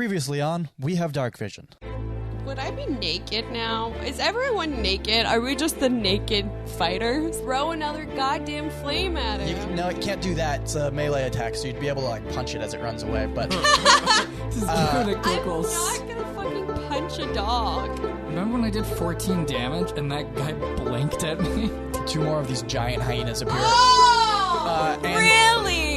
Previously on We Have Darkvision. Would I be naked now? Is everyone naked? Are we just the naked fighters? Throw another goddamn flame at it. No, you can't do that. It's a melee attack, so you'd be able to punch it as it runs away. But I'm not gonna fucking punch a dog. Remember when I did 14 damage and that guy blinked at me? 2 more of these giant hyenas appear. Oh, really?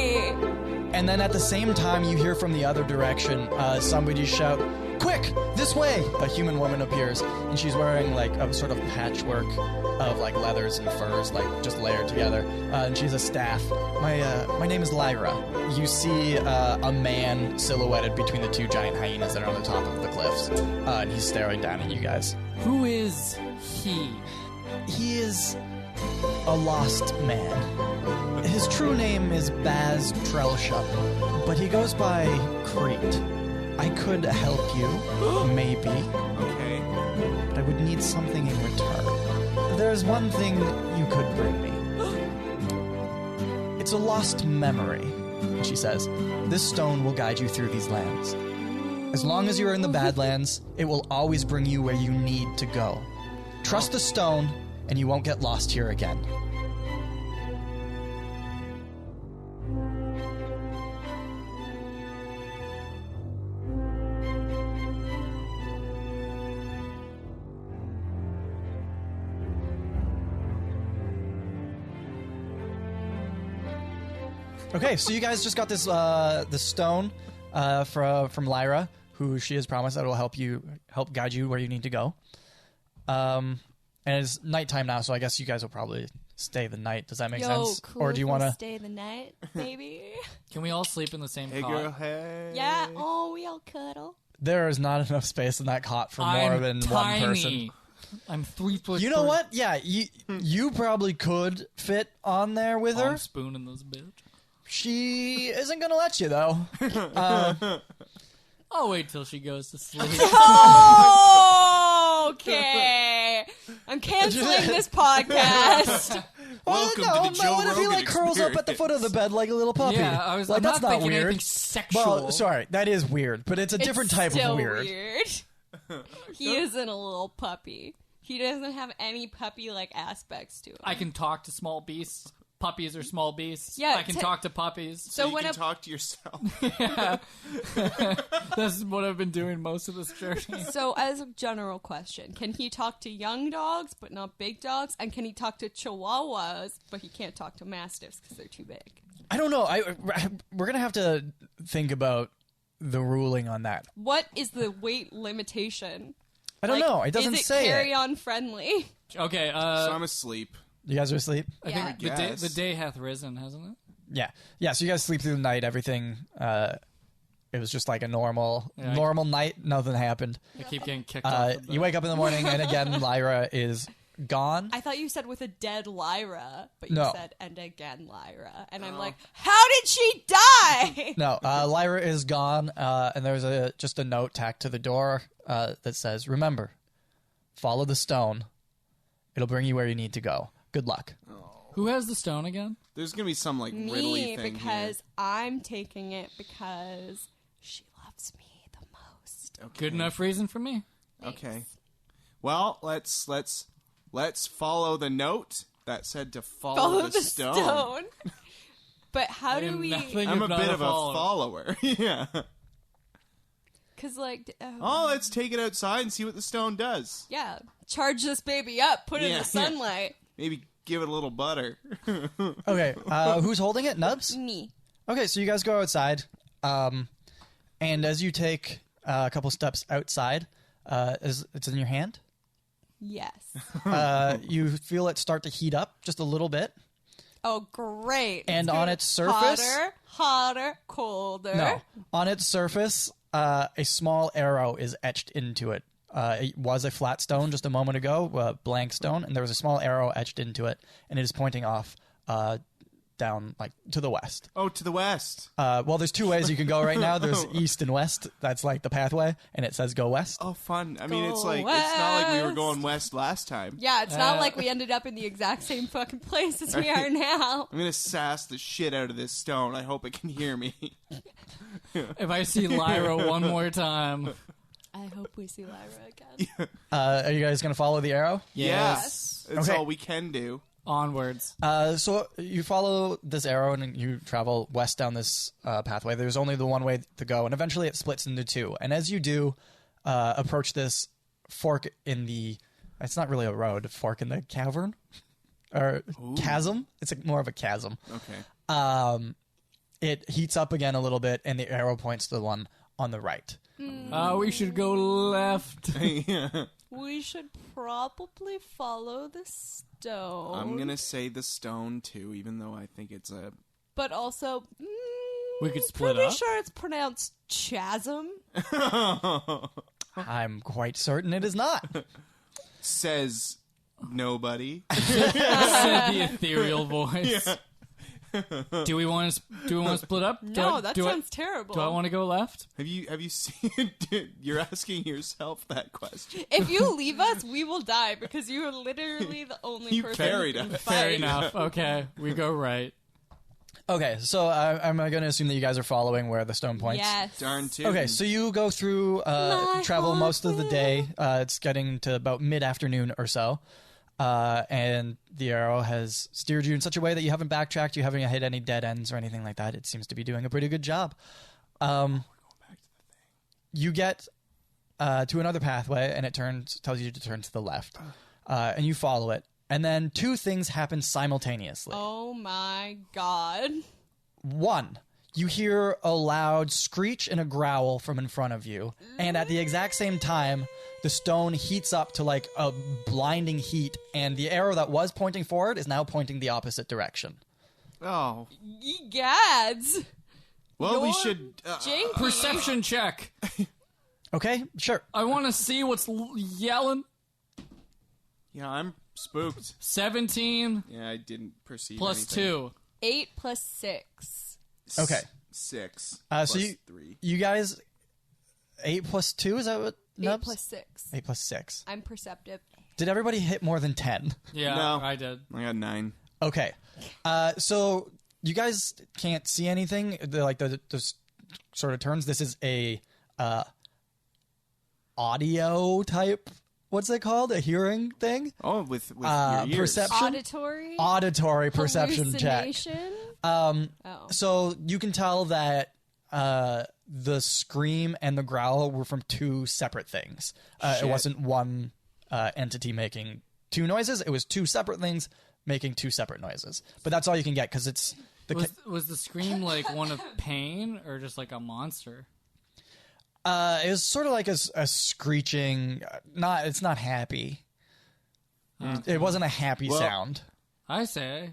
And then at the same time, you hear from the other direction somebody shout, "Quick, this way!" A human woman appears, and she's wearing a sort of patchwork of leathers and furs, just layered together. And she's a staff. My name is Lyra. You see a man silhouetted between the 2 giant hyenas that are on the top of the cliffs, and he's staring down at you guys. Who is he? He is a lost man. His true name is Baz Trelsham, but he goes by Crete. I could help you, maybe. Okay. But I would need something in return. There's one thing you could bring me. It's a lost memory, she says. This stone will guide you through these lands. As long as you're in the Badlands, it will always bring you where you need to go. Trust the stone, and you won't get lost here again. Okay, so you guys just got this stone from Lyra, who she has promised that it will help guide you where you need to go. And it's nighttime now, so I guess you guys will probably stay the night. Does that make sense? Cool, or do you want to stay the night, baby? Can we all sleep in the same Hey, cot? girl, hey. Yeah. Oh, we all cuddle. There is not enough space in that cot for more than one person. I'm 3 foot. You know what? Yeah, you probably could fit on there with her. I'm spooning this bitch. She isn't gonna let you though. I'll wait till she goes to sleep. Okay. I'm canceling this podcast. Welcome to the Joe what if he Rogan curls up at the foot of the bed like a little puppy? Yeah, I was like, I'm that's not not thinking weird. anything sexual. Well, sorry, that is weird, but it's a different type still of weird. He isn't a little puppy. He doesn't have any puppy-like aspects to him. I can talk to small beasts. Puppies are small beasts. Yeah, I can talk to puppies. So you when can talk to yourself. Yeah. That's what I've been doing most of this journey. So as a general question, can he talk to young dogs but not big dogs? And can he talk to chihuahuas but he can't talk to mastiffs because they're too big? I don't know. We're gonna have to think about the ruling on that. What is the weight limitation? I don't know. It doesn't is it say carry-on friendly? Okay, So I'm asleep. You guys are asleep? I Yeah. think the day hath risen, hasn't it? Yeah. So you guys sleep through the night. Everything. It was just like a normal night. Nothing happened. I keep getting kicked off. You wake up in the morning, and again, Lyra is gone. I thought you said with a dead Lyra, but you said, and again Lyra. And I'm like, how did she die? No, Lyra is gone, and there's just a note tacked to the door that says, "Remember, follow the stone. It'll bring you where you need to go. Good luck." Who has the stone again? There's going to be some, riddly Me, thing because I'm taking it because she loves me the most. here. Okay. Good enough reason for me. Okay. Well, let's follow the note that said to follow the stone. But how do we... I'm a bit of a follower. Yeah. Because, Let's take it outside and see what the stone does. yeah, charge this baby up, put it in the sunlight. Maybe give it a little butter. Okay, who's holding it? Nubz? Me. Okay, so you guys go outside, and as you take a couple steps outside, it's in your hand. Yes. You feel it start to heat up just a little bit. Oh, great. And on its surface... Hotter, colder. No. On its surface, a small arrow is etched into it. It was a flat stone just a moment ago, a blank stone, and there was a small arrow etched into it, and it is pointing off down, to the west. Oh, to the west. Well, there's 2 ways you can go right now. There's east and west. That's the pathway, and it says go west. Oh, fun. I mean, it's Go not like we were west. going west last time. Yeah, it's not like we ended up in the exact same fucking place as we are now. I'm going to sass the shit out of this stone. I hope it can hear me. If I see Lyra one more time. I hope we see Lyra again. Are you guys going to follow the arrow? Yes. That's Okay. all we can do. Onwards. So you follow this arrow and you travel west down this pathway. There's only the one way to go, and eventually it splits into two. And as you do approach this fork in the... It's not really a road. Fork in the cavern? Or chasm? It's more of a chasm. Okay. It heats up again a little bit, and the arrow points to the one on the right. We should go left. We should probably follow the stone. I'm going to say the stone, too, even though I think it's a... But also, We could split pretty up. sure it's pronounced chasm. I'm quite certain it is not. Says nobody. Said the ethereal voice. Do we want to split up? No, that sounds terrible. Do I want to go left? Have you seen... You're asking yourself that question. If you leave us, we will die because you are literally the only You person buried who can us. fight. Fair enough. Okay, we go right. Okay, so I'm going to assume that you guys are following where the stone points. Yes. Darn too. Okay, so you go through, travel most of the day. It's getting to about mid-afternoon or so. And the arrow has steered you in such a way that you haven't backtracked, you haven't hit any dead ends or anything like that. It seems to be doing a pretty good job. You get to another pathway, and it tells you to turn to the left. And you follow it. And then two things happen simultaneously. Oh my god. One, you hear a loud screech and a growl from in front of you. And at the exact same time, the stone heats up to like a blinding heat, and the arrow that was pointing forward is now pointing the opposite direction. Oh. Ye gads. Well, we You're should... janky. Perception check. Okay, sure. I want to see what's yelling. Yeah, I'm spooked. 17 Yeah, I didn't perceive plus anything. 2. 8 plus 6. Okay. 6 So plus you 3. you guys, 8 plus 2, is that what? 8 Nubz? plus 6. 8 plus 6. I'm perceptive. Did everybody hit more than 10? Yeah, No. I did. I got 9. Okay. So you guys can't see anything. The sort of turns. This is a audio type. What's it called? A hearing thing? Oh, with your ears. Perception? Auditory perception check. Oh. So you can tell that the scream and the growl were from two separate things. It wasn't one entity making two noises. It was two separate things making two separate noises. But that's all you can get because it's... Was the scream like one of pain or just like a monster? It was sort of like a screeching. It's not happy. It wasn't a happy sound. I say.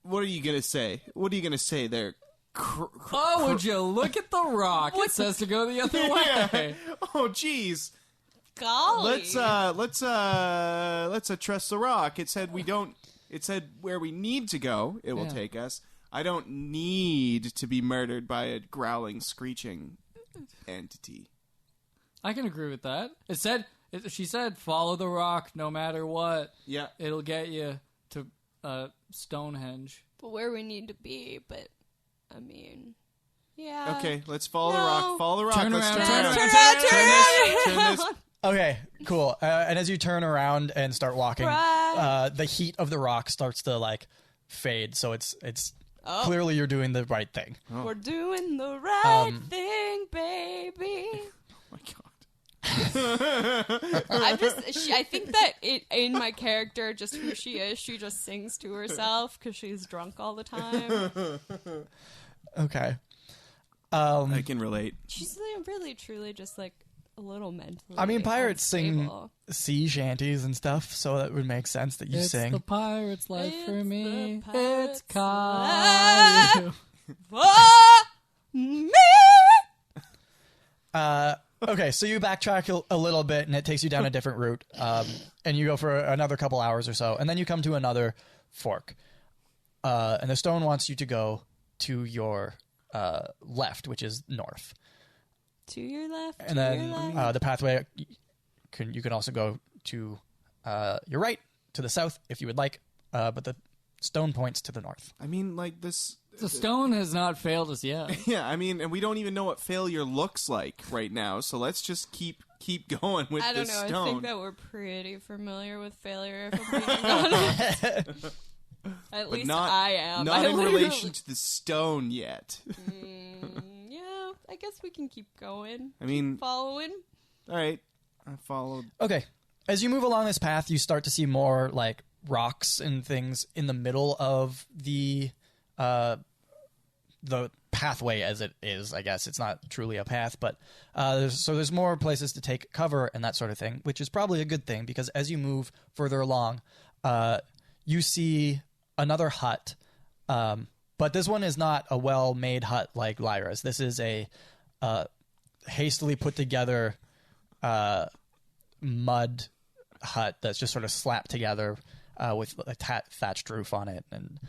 What are you going to say? What are you going to say there? Oh, would you look at the rock? It says to go the other way. Oh, jeez. Golly. Let's trust the rock. It said we don't. It said where we need to go, it will take us. I don't need to be murdered by a growling, screeching entity. I can agree with that. She said, follow the rock no matter what. Yeah. It'll get you to Stonehenge. But where we need to be, but, I mean, yeah. Okay, let's follow the rock. Follow the rock. Turn Let's around, turn this. Okay, cool. And as you turn around and start walking, Right. the heat of the rock starts to like fade. So it's clearly you're doing the right thing. We're doing the right thing, baby. Oh my god. I think that in my character, just who she is, she just sings to herself because she's drunk all the time. Okay. I can relate. She's really, truly just like a little mentally. I mean, pirates sing unstable. sea shanties and stuff, so that would make sense that you It's sing. the pirate's life It's for me. the pirate's It's Kyle. For me. Okay, so you backtrack a little bit, and it takes you down a different route, and you go for another couple hours or so, and then you come to another fork, and the stone wants you to go to your left, which is north. To your left. And then the pathway, you can also go to your right, to the south, if you would like. But the Stone points to the north. I mean, like this. The stone has not failed us yet. Yeah, I mean, and we don't even know what failure looks like right now. So let's just keep going with I don't this know. stone. I think that we're pretty familiar with failure, if I'm being honest. At least not, I am. Not I in literally- relation to the stone yet. Yeah, I guess we can keep going. I mean, Keep following. all right, I followed. Okay. As you move along this path, you start to see more like rocks and things in the middle of the pathway as it is. I guess it's not truly a path, but there's more places to take cover and that sort of thing, which is probably a good thing because as you move further along, you see another hut. But this one is not a well-made hut like Lyra's. This is a hastily put together mud hut that's just sort of slapped together with a thatched roof on it. And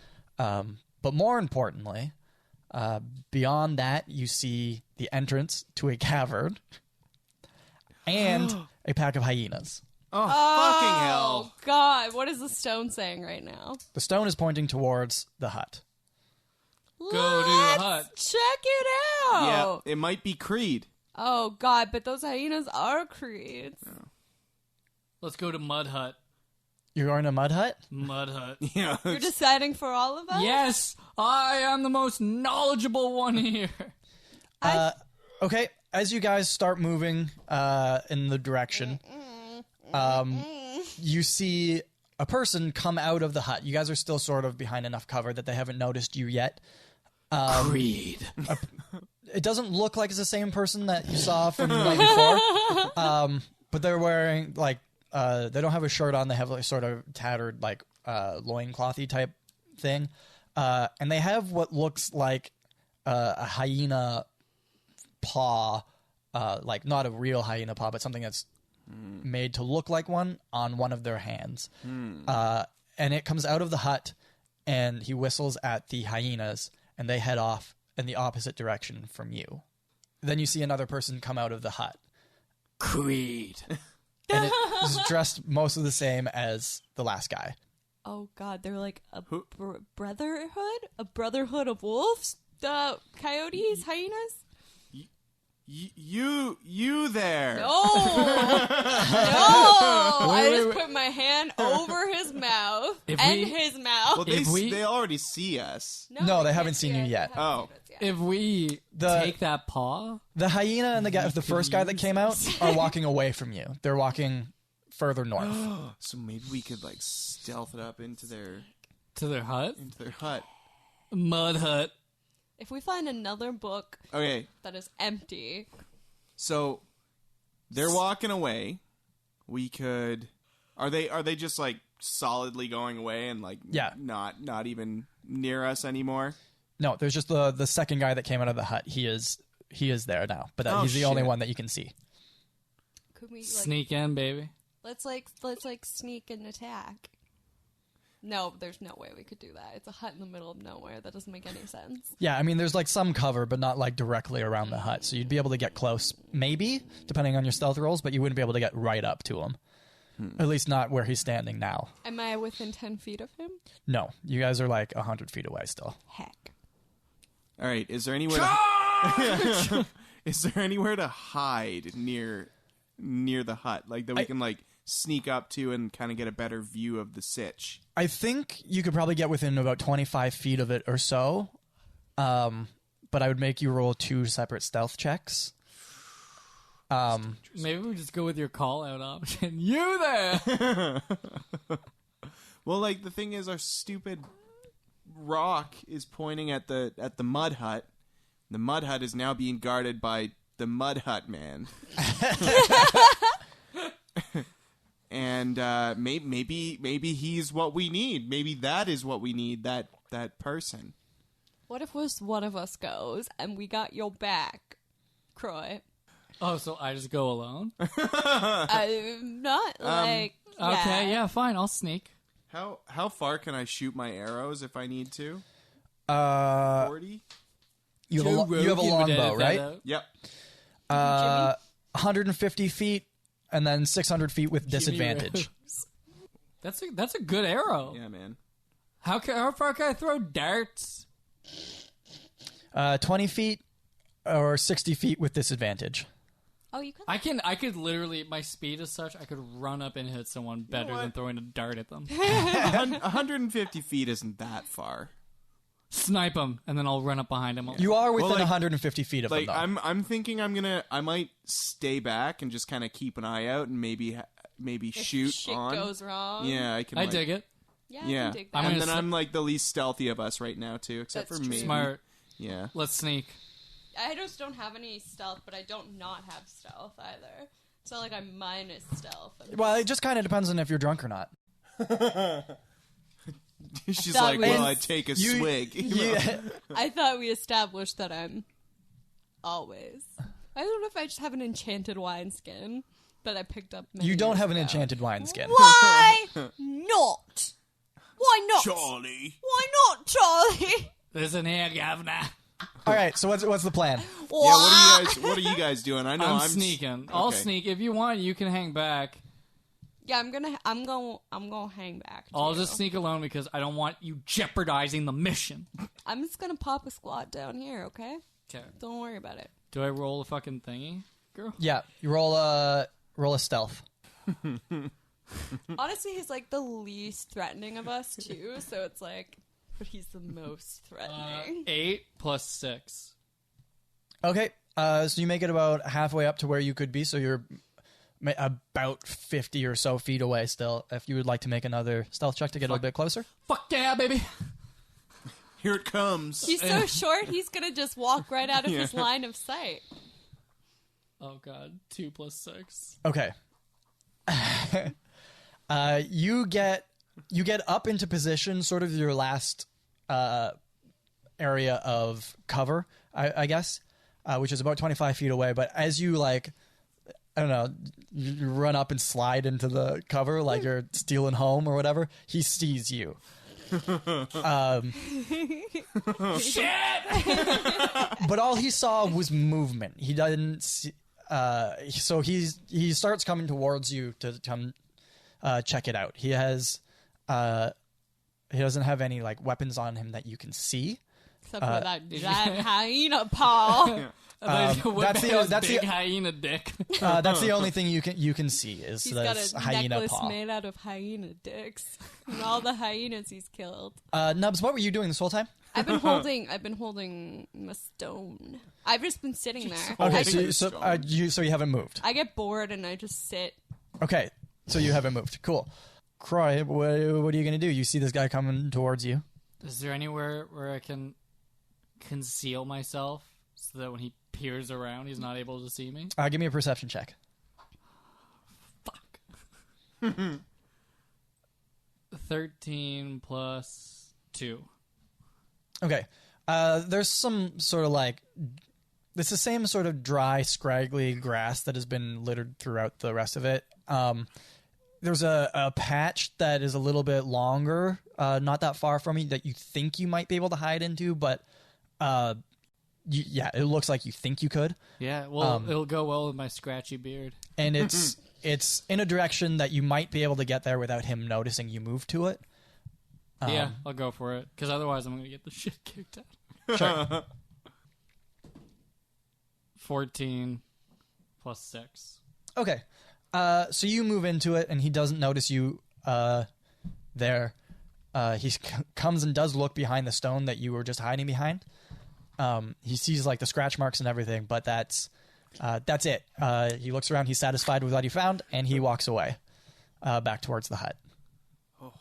but more importantly, beyond that, you see the entrance to a cavern and a pack of hyenas. Oh, fucking Oh, hell! God. What is the stone saying right now? The stone is pointing towards the hut. Go to the hut. Check it out. Yeah, it might be Creed. Oh, God, but those hyenas are creeds. Let's go to Mud Hut. You're going to Mud Hut? Mud Hut. Yeah, You're deciding for all of us? Yes, I am the most knowledgeable one here. Okay, as you guys start moving in the direction, you see a person come out of the hut. You guys are still sort of behind enough cover that they haven't noticed you yet. Creed. It doesn't look like it's the same person that you saw from the night before, but they're wearing, like, they don't have a shirt on. They have, like, sort of tattered, like, loinclothy type thing. And they have what looks like a hyena paw, like, not a real hyena paw, but something that's made to look like one on one of their hands. And it comes out of the hut, and he whistles at the hyenas, and they head off in the opposite direction from you. Then you see another person come out of the hut. Creed. And it is dressed mostly the same as the last guy. Oh, God, they're like a brotherhood? A brotherhood of wolves? Coyotes? Hyenas? You there? No! I just put my hand over his mouth his mouth. Well, they already see us. No, they haven't seen you yet. Oh. If we take that paw, The hyena and the first guy that came out are walking away from you. They're walking further north. So maybe we could like stealth it up into their to their hut, hut. Mud Hut. If we find another book Okay, that is empty, so they're walking away. We could. Are they just like solidly going away and like not even near us anymore? No, there's just the second guy that came out of the hut. He is there now, but he's the only one that you can see. could we like Sneak in, baby. let's sneak and attack? No, there's no way we could do that. It's a hut in the middle of nowhere. That doesn't make any sense. Yeah, I mean, there's like some cover, but not like directly around the hut. So you'd be able to get close, maybe, depending on your stealth rolls, but you wouldn't be able to get right up to him. At least not where he's standing now. Am I within 10 feet of him? No, you guys are like 100 feet away still. Heck. All right. Is there anywhere? Is there anywhere to hide near the hut, like that we can like sneak up to and kind of get a better view of the sitch? I think you could probably get within about 25 feet of it or so. But I would make you roll 2 separate stealth checks. Maybe we just go with your call out option. You there? Well, like the thing is, our stupid rock is pointing at the mud hut. The mud hut is now being guarded by the mud hut man. And maybe he's what we need. Maybe that is what we need. That person. What if one of us goes and we got your back, Kroy? Oh, so I just go alone? I'm not like. Okay, yeah, fine. I'll sneak. How far can I shoot my arrows if I need to? 40? You have a longbow, right? Yep. 150 feet and then 600 feet with disadvantage. That's a good arrow. Yeah, man. How far can I throw darts? 20 feet or 60 feet with disadvantage. Oh, you could. I could literally, my speed is such, I could run up and hit someone better than throwing a dart at them. 150 feet isn't that far. Snipe him, and then I'll run up behind him. You are within Well, like- 150 feet of them, though. I'm thinking I might stay back and just kind of keep an eye out and maybe If shoot shit on. goes wrong. Yeah, I can. I like, dig it. Yeah, I Yeah, can dig that. I'm and gonna then I'm like the least stealthy of us right now too, except That's for true. me. Smart. Yeah. Let's sneak. I just don't have any stealth, but I don't not have stealth either. It's not like I'm minus stealth. Well, it just kind of depends on if you're drunk or not. She's thought like, we- well, I take a swig. Yeah. I thought we established that I'm always. I don't know if I just have an enchanted wineskin that I picked up. Many You don't years have an ago. enchanted wineskin. Why not? Why not? Charlie. Why not, Charlie? Listen here, governor. All right, so what's the plan? Yeah, what are you guys doing? I know I'm I'm sneaking. I'll okay. sneak. If you want, you can hang back. Yeah, I'm gonna hang back. I'll too. just sneak alone because I don't want you jeopardizing the mission. I'm just gonna pop a squat down here, okay? Okay. Don't worry about it. Do I roll a fucking thingy, girl? Yeah, you roll a stealth. Honestly, he's like the least threatening of us too, so it's like, but he's the most threatening. 8 plus 6. Okay, so you make it about halfway up to where you could be, so you're about 50 or so feet away still. If you would like to make another stealth check to get a little bit closer. Fuck yeah, baby. Here it comes. He's so short, he's gonna just walk right out of his line of sight. Oh god, 2 plus 6. Okay. You get up into position, sort of your last area of cover, I guess, which is about 25 feet away. But as you I don't know, you run up and slide into the cover like you're stealing home or whatever. He sees you. Shit! But all he saw was movement. He didn't see, so he starts coming towards you to come check it out. He doesn't have any weapons on him that you can see. Except for that giant hyena paw. That's the big hyena dick. that's the only thing you can see is He's got this a hyena necklace paw. made out of hyena dicks. And all the hyenas he's killed. Nubz, what were you doing this whole time? I've been holding a stone. I've just been sitting there. Okay, I, so you haven't moved. I get bored and I just sit. Okay, so you haven't moved. Cool. Kroy, what are you gonna do? You see this guy coming towards you. Is there anywhere where I can conceal myself so that when he peers around, he's not able to see me? Give me a perception check. Fuck. 13 plus 2. Okay. There's some sort of it's the same sort of dry, scraggly grass that has been littered throughout the rest of it. There's a patch that is a little bit longer, not that far from you, that you think you might be able to hide into, but it looks like you think you could. Yeah, well, it'll go well with my scratchy beard. And it's in a direction that you might be able to get there without him noticing you move to it. Yeah, I'll go for it, because otherwise I'm going to get the shit kicked out. Sure. 14 plus 6. Okay. So you move into it, and he doesn't notice you there. He comes and does look behind the stone that you were just hiding behind. He sees the scratch marks and everything, but that's it. He looks around, he's satisfied with what he found, and he walks away back towards the hut. Oh,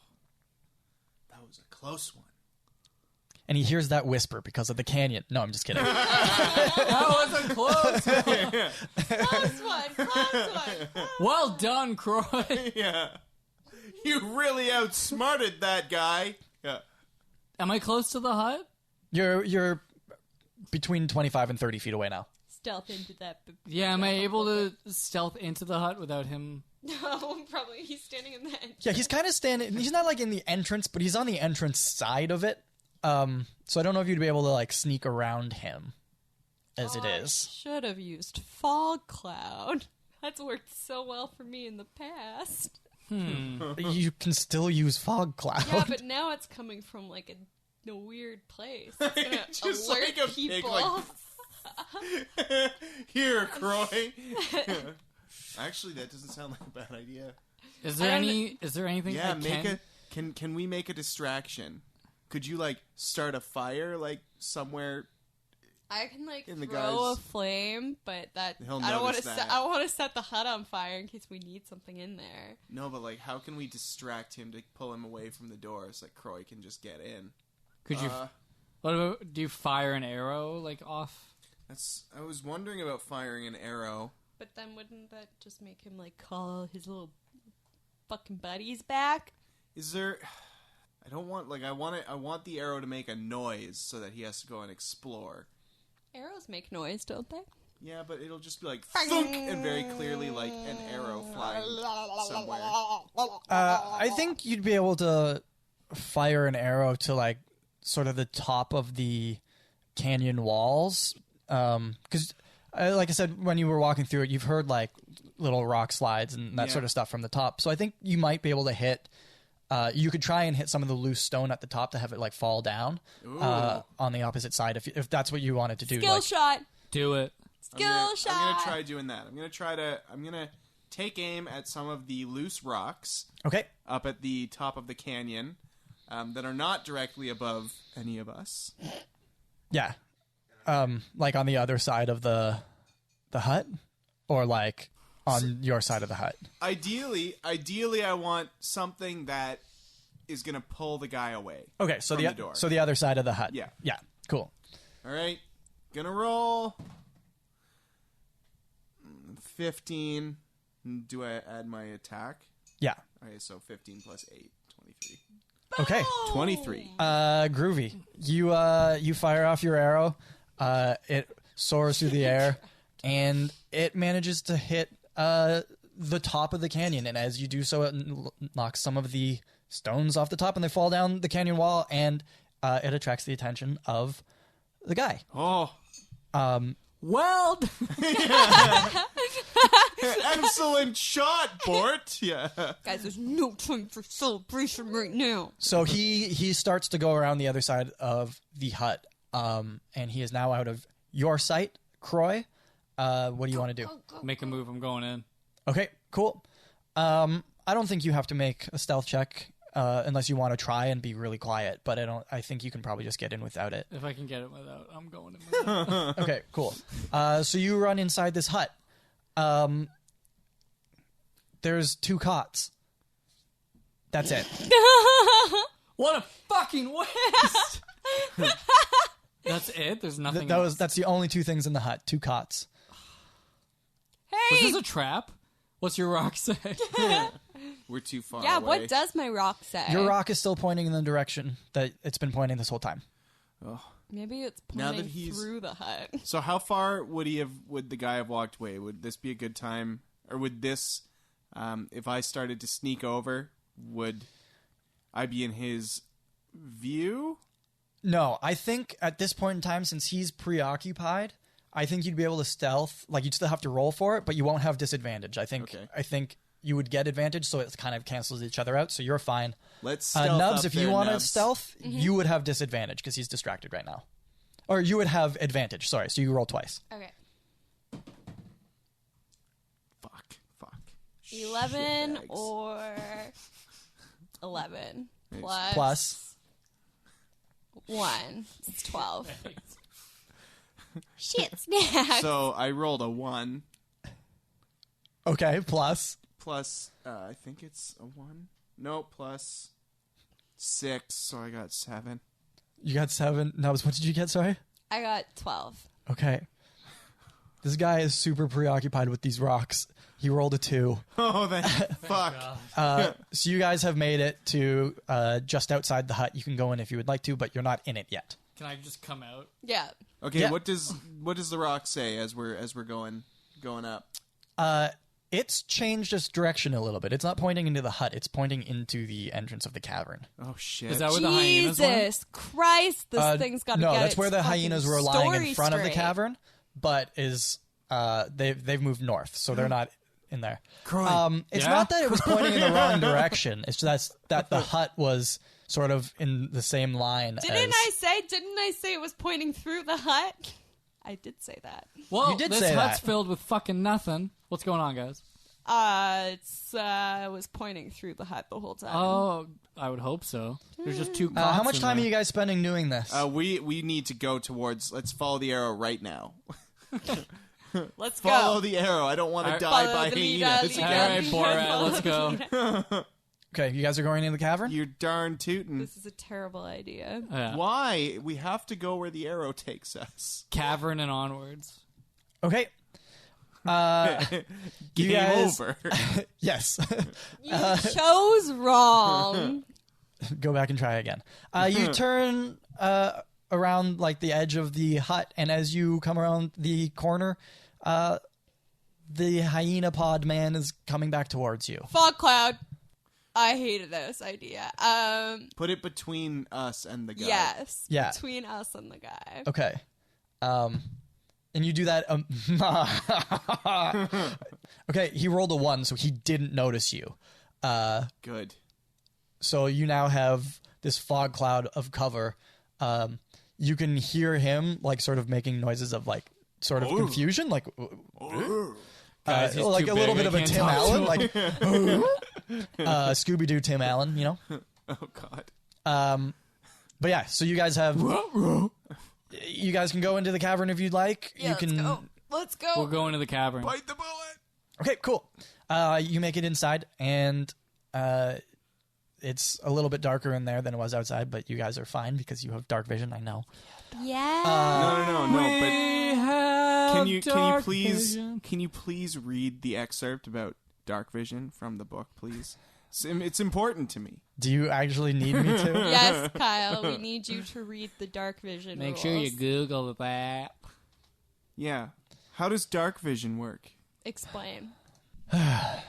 that was a close one. And he hears that whisper because of the canyon. No, I'm just kidding. That wasn't close. Close one. Well done, Kroy. Yeah. You really outsmarted that guy. Yeah. Am I close to the hut? You're between 25 and 30 feet away now. Stealth into that. Yeah, am I able to stealth into the hut without him? No, probably. He's standing in the entrance. Yeah, he's kind of standing. He's not in the entrance, but he's on the entrance side of it. So I don't know if you'd be able to sneak around him as it is. Should have used fog cloud. That's worked so well for me in the past. You can still use fog cloud. Yeah, but now it's coming from like a weird place. It's gonna Just alert like a people. pig, like, here, Kroy. Actually, that doesn't sound like a bad idea. Is there anything? Yeah, I can we make a distraction? Could you like start a fire like somewhere? I can like In the throw a guys- flame, but He'll I don't want notice to. that. I don't want to set the hut on fire in case we need something in there. No, but like, how can we distract him to pull him away from the door so that Kroy can just get in? Could you? What about? Do you fire an arrow like off? I was wondering about firing an arrow. But then wouldn't that just make him like call his little fucking buddies back? Is there? I don't want like I want the arrow to make a noise so that he has to go and explore. Arrows make noise, don't they? Yeah, but it'll just be like thunk and very clearly like an arrow flying somewhere. I think you'd be able to fire an arrow to like sort of the top of the canyon walls, because like I said, when you were walking through it, you've heard like little rock slides and that sort of stuff from the top. So I think you might be able to hit. You could try and hit some of the loose stone at the top to have it like fall down on the opposite side if that's what you wanted to do. Skill shot. Do it. Skill shot. I'm gonna try doing that. I'm gonna take aim at some of the loose rocks. Okay. Up at the top of the canyon, that are not directly above any of us. Yeah. Like on the other side of the hut, or like on your side of the hut. Ideally, I want something that is gonna pull the guy away. Okay, so from the door. so the other side of the hut. Yeah. Yeah. Cool. All right, gonna roll 15. Do I add my attack? Yeah. Okay, so 15 plus 8, 23. Okay. 23. Groovy. You fire off your arrow. It soars through the air, and it manages to hit the top of the canyon. And as you do so, it knocks some of the stones off the top, and they fall down the canyon wall, and it attracts the attention of the guy. Oh, Well, excellent shot, Bort. Yeah. Guys, there's no time for celebration right now. So he starts to go around the other side of the hut, and he is now out of your sight, Kroy. What do you want to do? make a move. I'm going in. Okay, cool. I don't think you have to make a stealth check unless you want to try and be really quiet, but I think you can probably just get in without it. If I can get it without, I'm going in without. Okay, cool. So you run inside this hut. There's 2 cots. That's it. What a fucking waste! That's it? There's nothing else? That's the only 2 things in the hut. 2 cots. Was Hey! this a trap? What's your rock say? We're too far Yeah, away. what does my rock say? Your rock is still pointing in the direction that it's been pointing this whole time. Maybe it's Now that pointing he's- through the hut. So how far would the guy have walked away? Would this be a good time? Or would this, if I started to sneak over, would I be in his view? No, I think at this point in time, since he's preoccupied, I think you'd be able to stealth. Like, you'd still have to roll for it, but you won't have disadvantage. I think you would get advantage, so it kind of cancels each other out, so you're fine. Let's stealth Nubz, up if there, you want to Nubz. stealth, you would have disadvantage because he's distracted right now. Or you would have advantage, sorry, so you roll twice. Okay. Fuck. 11 Shitbags. or 11 Nice. Plus. 1. It's 12. Shit, snack. So I rolled a 1 Okay, plus. plus, I think it's a 1. No, plus 6, so I got 7. You got 7. Nubz, what did you get, sorry? I got 12. Okay. This guy is super preoccupied with these rocks. He rolled a 2. Oh, that fuck. So you guys have made it to just outside the hut. You can go in if you would like to, but you're not in it yet. Can I just come out? Yeah. Okay, Yeah. what does the rock say as we're going up? It's changed its direction a little bit. It's not pointing into the hut. It's pointing into the entrance of the cavern. Oh shit. Is that where the hyenas were? Jesus Christ, this thing's got to No, get that's its where the fucking hyenas were lying in story front of the straight. cavern, but they've moved north, so they're not in there. Kroy. It's Yeah? not that it was pointing in the wrong direction. It's just that the hut was sort of in the same line. Didn't I say it was pointing through the hut? I did say that. Well, You did this say hut's that. filled with fucking nothing. What's going on, guys? It was pointing through the hut the whole time. Oh, I would hope so. There's just two. How cots much in time are there. you guys spending doing this? We need to go towards. Let's follow the arrow right now. Let's Follow go. the arrow. I don't want to Alright. die Follow by the leader, hyenas leader. All again. right, Borat, let's go. Okay, you guys are going into the cavern? You're darn tootin'. This is a terrible idea. Yeah. Why? We have to go where the arrow takes us. Cavern and onwards. Okay. Game you guys... over. Yes. You chose wrong. Go back and try again. You turn around like the edge of the hut, and as you come around the corner, the hyena pod man is coming back towards you. Fog cloud. I hated this idea. Put it between us and the guy. Yes. Yeah. Between us and the guy. Okay. And you do that. Okay, he rolled a 1, so he didn't notice you. Good. So you now have this fog cloud of cover. You can hear him like sort of making noises of like sort of confusion, like Guys, he's like too a little big, bit of I a can't Tim talk to Allen, him. like Scooby-Doo Tim Allen, you know. Oh God. But yeah, so you guys have. You guys can go into the cavern if you'd like. Yeah, you can. let's go. Let's go. We'll go into the cavern. Bite the bullet. Okay, cool. You make it inside, and it's a little bit darker in there than it was outside, but you guys are fine because you have dark vision. I know. Yeah. No. We But have can you please read the excerpt about dark vision from the book, please? It's important to me. Do you actually need me to? Yes, Kyle. We need you to read the dark vision. Make sure you rules. Google that. Yeah. How does dark vision work? Explain. Oh,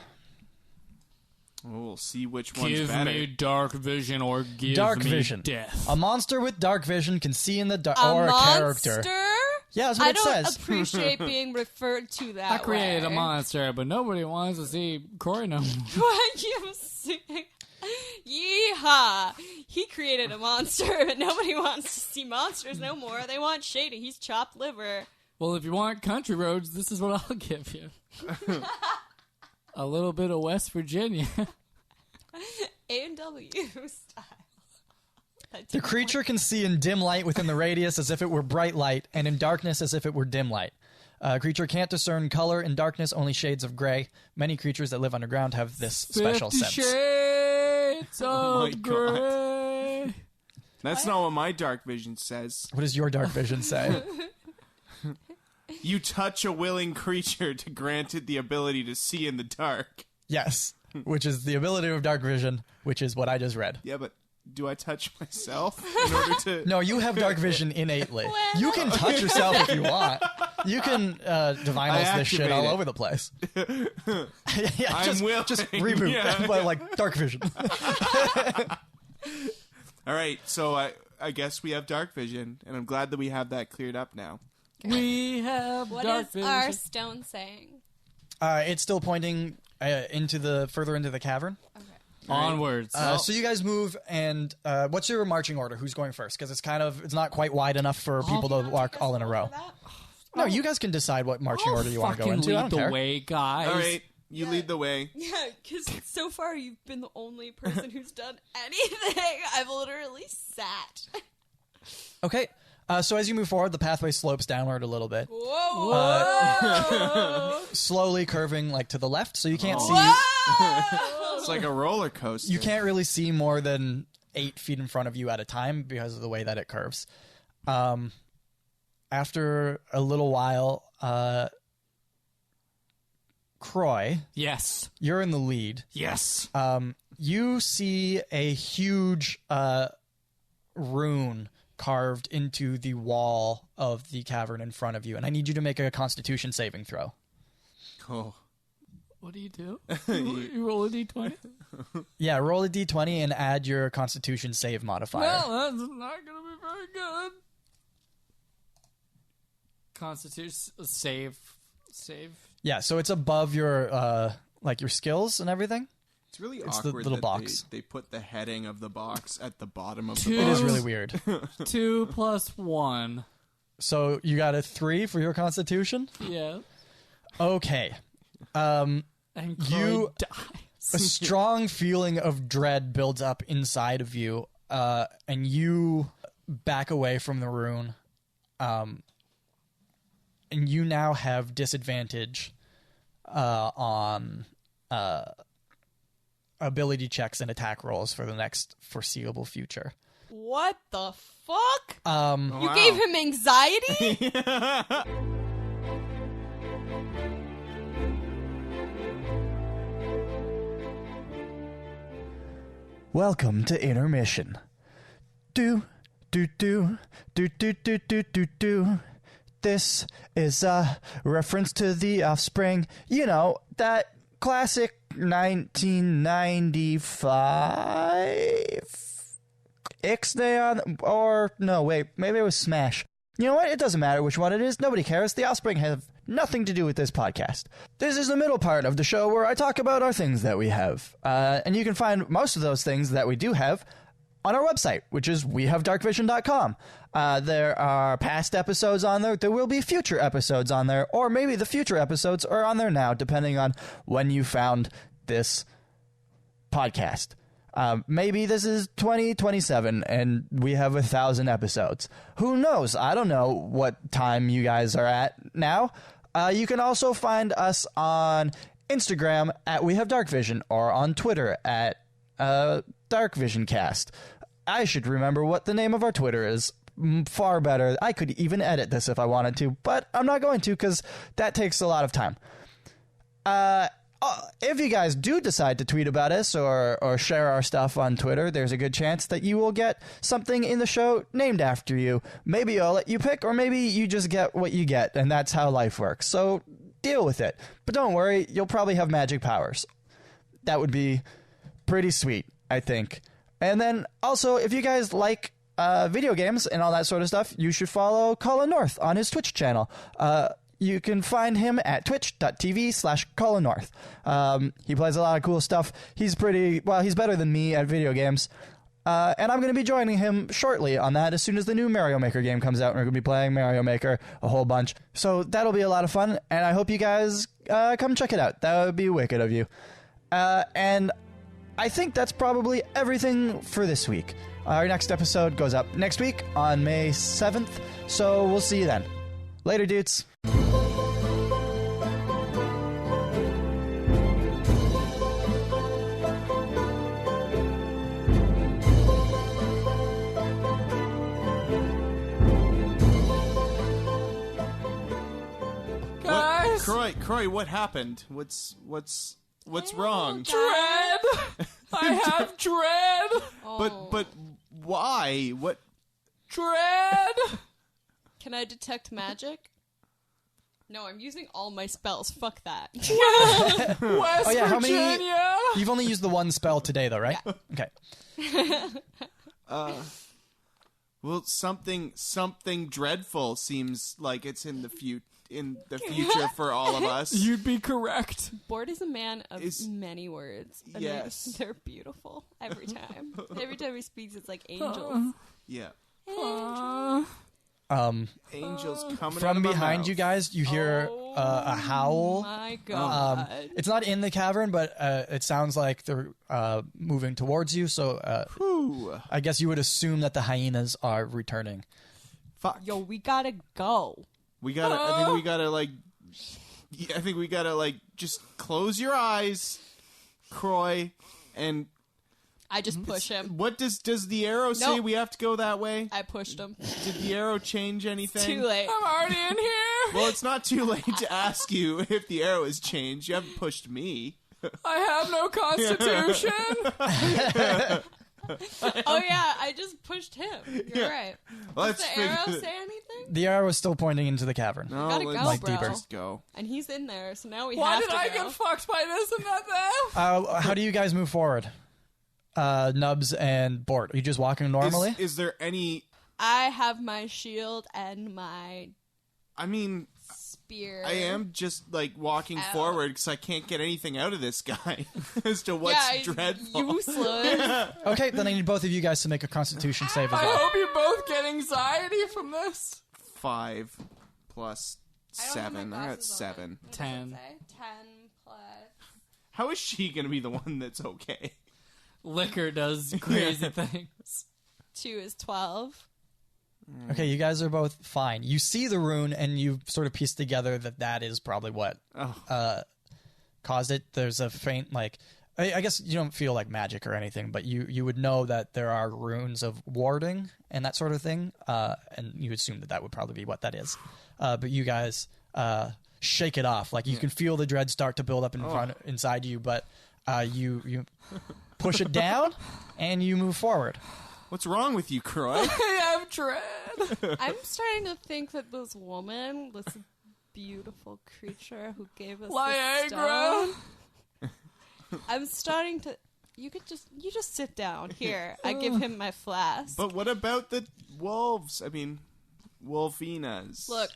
we'll see which one's Give better. me dark vision or give Dark me vision. death. A monster with dark vision can see in the dark, A or monster? a character. Yeah, that's what I it don't says. appreciate being referred to that I created way. a monster, but nobody wants to see Kroy no more. What you say? Yeehaw! He created a monster, but nobody wants to see monsters no more. They want Shady. He's chopped liver. Well, if you want country roads, this is what I'll give you. A little bit of West Virginia. A&W style. The creature can see in dim light within the radius as if it were bright light, and in darkness as if it were dim light. A creature can't discern color in darkness, only shades of gray. Many creatures that live underground have this special 50 sense. Shades Oh my of God. gray. That's not what my dark vision says. What does your dark vision say? You touch a willing creature to grant it the ability to see in the dark. Yes, which is the ability of dark vision, which is what I just read. Yeah, but do I touch myself in order to... No, you have dark vision innately. You can touch yourself if you want. You can divinals this shit activate all it. over the place. Yeah, I'm willing. just reboot, Yeah. but like dark vision. All right, so I guess we have dark vision, and I'm glad that we have that cleared up now. We have What dark is vision. our stone saying? It's still pointing further into the cavern. Okay. Onwards. So you guys move, and what's your marching order? Who's going first? Because it's not quite wide enough for people to walk all in a row. No, you guys can decide what marching order you want to go into. I Lead don't the care. way, guys. All right, you lead the way. Yeah, because so far you've been the only person who's done anything. I've literally sat. Okay. So as you move forward, the pathway slopes downward a little bit, Whoa! slowly curving like to the left, so you can't see. It's like a roller coaster. You can't really see more than 8 feet in front of you at a time because of the way that it curves. After a little while, Kroy, Yes. you're in the lead. Yes. You see a huge rune carved into the wall of the cavern in front of you, and I need you to make a Constitution saving throw. Cool. What do? You roll a d20? Yeah, roll a d20 and add your Constitution save modifier. Well, that's not going to be very good. Constitution save Yeah, so it's above your like your skills and everything. It's really It's the awkward little that box. They put the heading of the box at the bottom of the It box. is really weird. 2 + 1. So you got a 3 for your constitution? Yeah. Okay. And You- Kroy dies. A strong feeling of dread builds up inside of you, and you back away from the rune. And you now have disadvantage on ability checks and attack rolls for the next foreseeable future. What the fuck? You Wow. gave him anxiety? Welcome to intermission. Do do do do do do do do do. This is a reference to The Offspring. You know, that classic 1995 Ixnay, or no, wait, maybe it was Smash. You know what? It doesn't matter which one it is. Nobody cares. The Offspring have nothing to do with this podcast. This is the middle part of the show where I talk about our things that we have. And you can find most of those things that we do have on our website, which is wehavedarkvision.com. There are past episodes on there. There will be future episodes on there, or maybe the future episodes are on there now, depending on when you found this podcast. Maybe this is 2027 and we have 1,000 episodes. Who knows? I don't know what time you guys are at now. You can also find us on Instagram at We Have Darkvision, or on Twitter at DarkVisionCast. I should remember what the name of our Twitter is. Far better. I could even edit this if I wanted to, but I'm not going to because that takes a lot of time. If you guys do decide to tweet about us or share our stuff on Twitter, there's a good chance that you will get something in the show named after you. Maybe I'll let you pick, or maybe you just get what you get, and that's how life works. So deal with it. But don't worry, you'll probably have magic powers. That would be pretty sweet, I think. And then also, if you guys like video games and all that sort of stuff, you should follow Colin North on his Twitch channel. You can find him at twitch.tv/Colin North. He plays a lot of cool stuff. He's better than me at video games. And I'm going to be joining him shortly on that as soon as the new Mario Maker game comes out. And we're going to be playing Mario Maker a whole bunch. So that'll be a lot of fun. And I hope you guys come check it out. That would be wicked of you. And I think that's probably everything for this week. Our next episode goes up next week on May 7th. So we'll see you then. Later, dudes. Guys! Kroy, what happened? What's wrong? Dread! I have dread! But why? What? Dread! Can I detect magic? No, I'm using all my spells. Fuck that. West yeah, how many- Virginia! You've only used the one spell today, though, right? Yeah. Okay. Well, something dreadful seems like it's in the future for all of us. You'd be correct. Bort is a man of Is- many words. And Yes. they're beautiful every time. Every time he speaks, it's like angels. Yeah, angels coming out From of my behind mouth. you guys, you hear a howl. My God. It's not in the cavern, but it sounds like they're moving towards you. So Ooh, I guess you would assume that the hyenas are returning. fuck. Yo, we gotta go. We gotta. I think we gotta just close your eyes, Kroy, and I just push him. what does the arrow say? Nope. We have to go that way. I pushed him. Did the arrow change anything? Too late. I'm already in here! Well, it's not too late to ask you if the arrow has changed. You haven't pushed me. I have no constitution! Oh yeah, I just pushed him. You're right. Does Let's the arrow say anything? The arrow is still pointing into the cavern. No, Gotta let's go, Like bro. deeper. just go. And he's in there, so now we Why have did to I go. get fucked by this and not that? How do you guys move forward? Nubz and Bort, are you just walking normally? Is there any? I have my shield and my I mean, spear. I am just like walking forward because I can't get anything out of this guy as to what's dreadful. Useless. Okay, then I need both of you guys to make a Constitution save as I well. hope you both get anxiety from this. 5 plus I don't have my 7. I got glasses on. 7. What does it 10. say? 10 plus. How is she going to be the one that's okay? Liquor does crazy things. 2 is 12. Okay, you guys are both fine. You see the rune, and you sort of piece together that is probably what caused it. There's a faint, like... I guess you don't feel like magic or anything, but you would know that there are runes of warding and that sort of thing, and you assume that would probably be what that is. But you guys shake it off. Like, you can feel the dread start to build up inside you, but you push it down, and you move forward. What's wrong with you, Kroy? I have dread. I'm starting to think that this woman, this beautiful creature who gave us Viagra. the stone, I'm starting to... You just sit down here. I give him my flask. But what about the wolves? I mean, wolfinas. Look,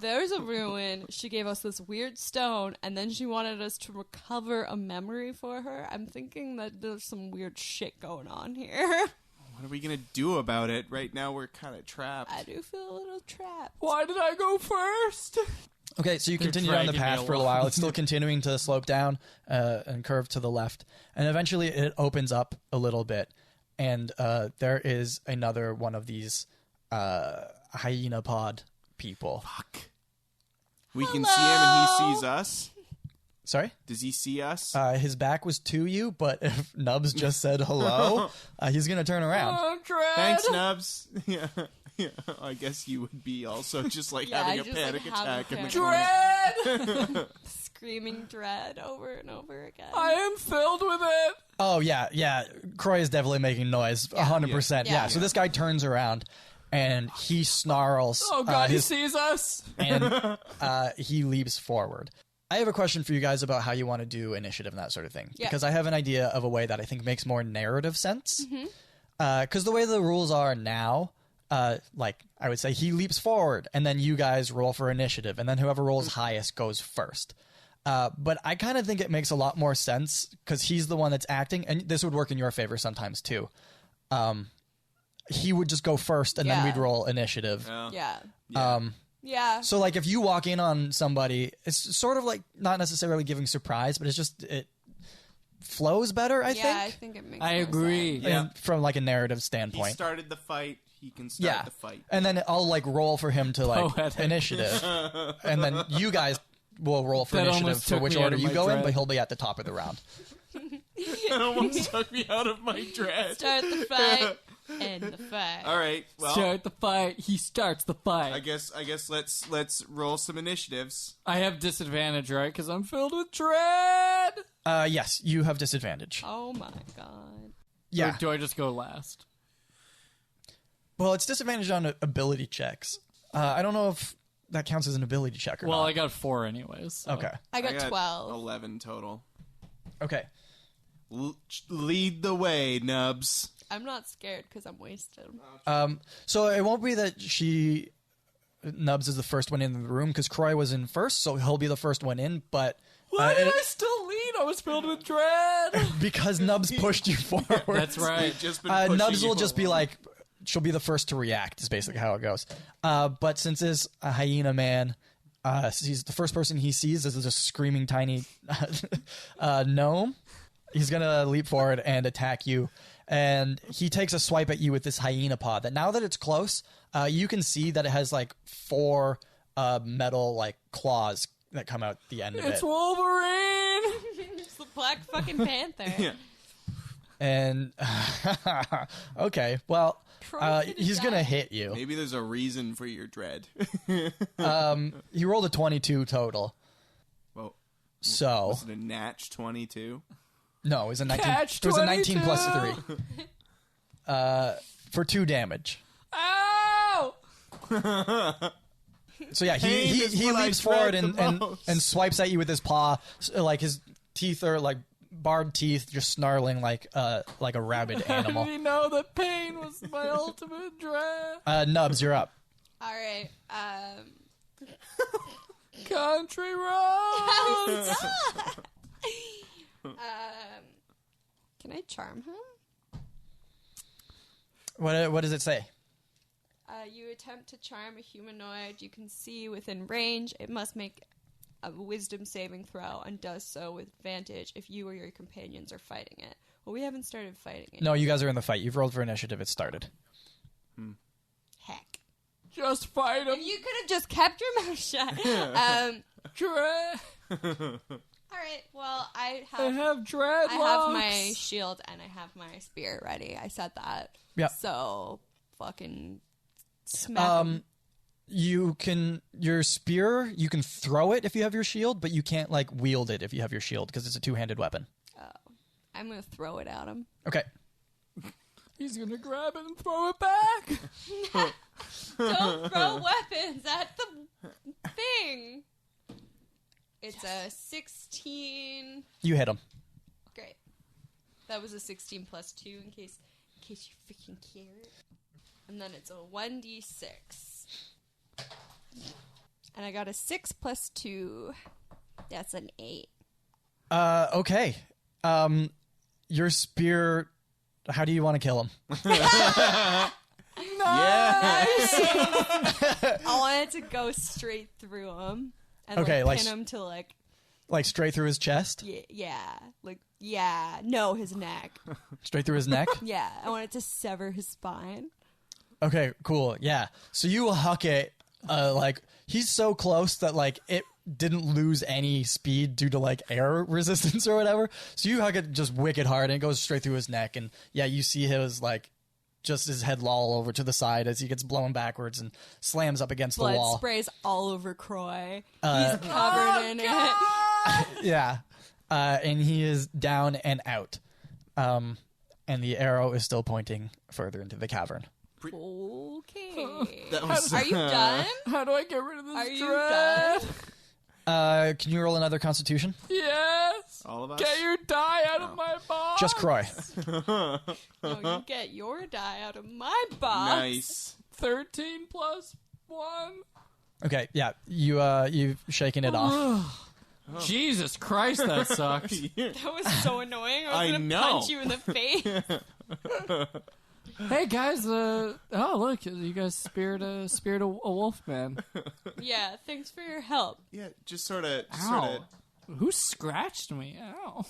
there's a ruin. She gave us this weird stone, and then she wanted us to recover a memory for her. I'm thinking that there's some weird shit going on here. What are we going to do about it? Right now we're kind of trapped. I do feel a little trapped. Why did I go first? Okay, so you continue down the path for a while. It's still continuing to slope down and curve to the left. And eventually it opens up a little bit. And there is another one of these hyena pod people. Fuck. We can see him and he sees us. Sorry? Does he see us? His back was to you, but if Nubz just said hello, he's going to turn around. Oh, dread. Thanks, Nubz. Yeah, I guess you would be also just like having a just, panic like, have attack a in the panic. corner. Dread. Screaming dread over and over again. I am filled with it. Oh, yeah. Kroy is definitely making noise. 100%. Yeah. So this guy turns around, and he snarls. Oh, God, he sees us. And he leaps forward. I have a question for you guys about how you want to do initiative and that sort of thing. Yeah. Because I have an idea of a way that I think makes more narrative sense. Because the way the rules are now, like, I would say he leaps forward, and then you guys roll for initiative, and then whoever rolls highest goes first. But I kind of think it makes a lot more sense, because he's the one that's acting, and this would work in your favor sometimes, too. He would just go first, and then we'd roll initiative. Yeah. So, like, if you walk in on somebody, it's sort of like not necessarily giving surprise, but it's just, it flows better, I think. Yeah, I think it makes I more agree. sense. Yeah. And from, like, a narrative He standpoint. started the fight. He can start the fight. And then I'll, like, roll for him to, like, Poetic. initiative. And then you guys will roll for That initiative almost for took which me out order of you my go in, dread. but he'll be at the top of the round. That almost took me out of my dread. Start the fight. End the fight. All right. Well, Start the fight. He starts the fight. I guess let's roll some initiatives. I have disadvantage, right? Because I'm filled with dread. Yes, you have disadvantage. Oh my god. Yeah. Or do I just go last? Well, it's disadvantage on ability checks. I don't know if that counts as an ability check or Well, not. I got 4 anyways. So. Okay. I got 12. 11 total. Okay. Lead the way, Nubz. I'm not scared because I'm wasted. So it won't be that Nubz is the first one in the room, because Kroy was in first, so he'll be the first one in, but... Why did I still lead? I was filled with dread. because Nubz pushed you forward. That's right. We've just been pushing Nubz you will just be along. like, she'll be the first to react, is basically how it goes. But since it's a hyena man, he's the first person he sees is a screaming tiny gnome. He's going to leap forward and attack you. And he takes a swipe at you with this hyena paw that now that it's close, you can see that it has like 4 metal like claws that come out the end of It's it. Wolverine. It's the Black fucking Panther. Yeah. And okay, well, Kroy's he's gonna going to die. hit you. Maybe there's a reason for your dread. He rolled a 22 total. Well, So, was it a natch 22? no, it was a 19. Catch It was a 19 plus 22. 3. For 2 damage. Ow! So yeah, Pain he is what I leaps forward dread the and most. swipes at you with his paw, like his teeth are like barred teeth, just snarling like a rabid animal. Did he know that pain was my ultimate dread? Nubz, you're up. All right. Country roads. Can I charm him? What does it say? You attempt to charm a humanoid you can see within range. It must make a wisdom saving throw and does so with advantage if you or your companions are fighting it. Well, we haven't started fighting it. No, you guys are in the fight. You've rolled for initiative. It started. Heck. Just fight him. If you could have just kept your mouth shut. All right, well, I have dreadlocks. I have my shield and I have my spear ready. I said that. Yeah. So, fucking smack him. Your spear, you can throw it if you have your shield, but you can't, like, wield it if you have your shield, because it's a two-handed weapon. I'm going to throw it at him. Okay. He's going to grab it and throw it back. Don't throw weapons at the thing. It's a 16. You hit him. Great. That was a 16 plus 2 in case you freaking cared. And then it's a 1d6. And I got a 6 plus 2. That's an 8. Okay. Your spear, how do you want to kill him? Yes. I wanted to go straight through him. And Okay, pin like him to like straight through his chest? No, his neck. Straight through his neck? Yeah, I wanted to sever his spine. Okay, cool. Yeah. So you huck it, he's so close that, like, it didn't lose any speed due to, like, air resistance or whatever. So you huck it just wicked hard, and it goes straight through his neck. And, yeah, you see his, like, just his head loll over to the side as he gets blown backwards and slams up against the wall. Blood sprays all over Kroy. He's covered in it. Yeah. And he is down and out. And the arrow is still pointing further into the cavern. Okay. Was, Are you done? How do I get rid of this Are you dread? done? Can you roll another constitution? Yes. all of us? Get your die out of my box. Just Kroy. No, you get your die out of my box. Nice. 13 plus 1. Okay, yeah. You've shaken it off. Jesus Christ, that sucks. That was so annoying. I was going to know. punch you in the face. Hey guys, oh look, you guys speared a wolf man. Yeah, thanks for your help. Yeah, just sort of. Ow. Who scratched me? Ow.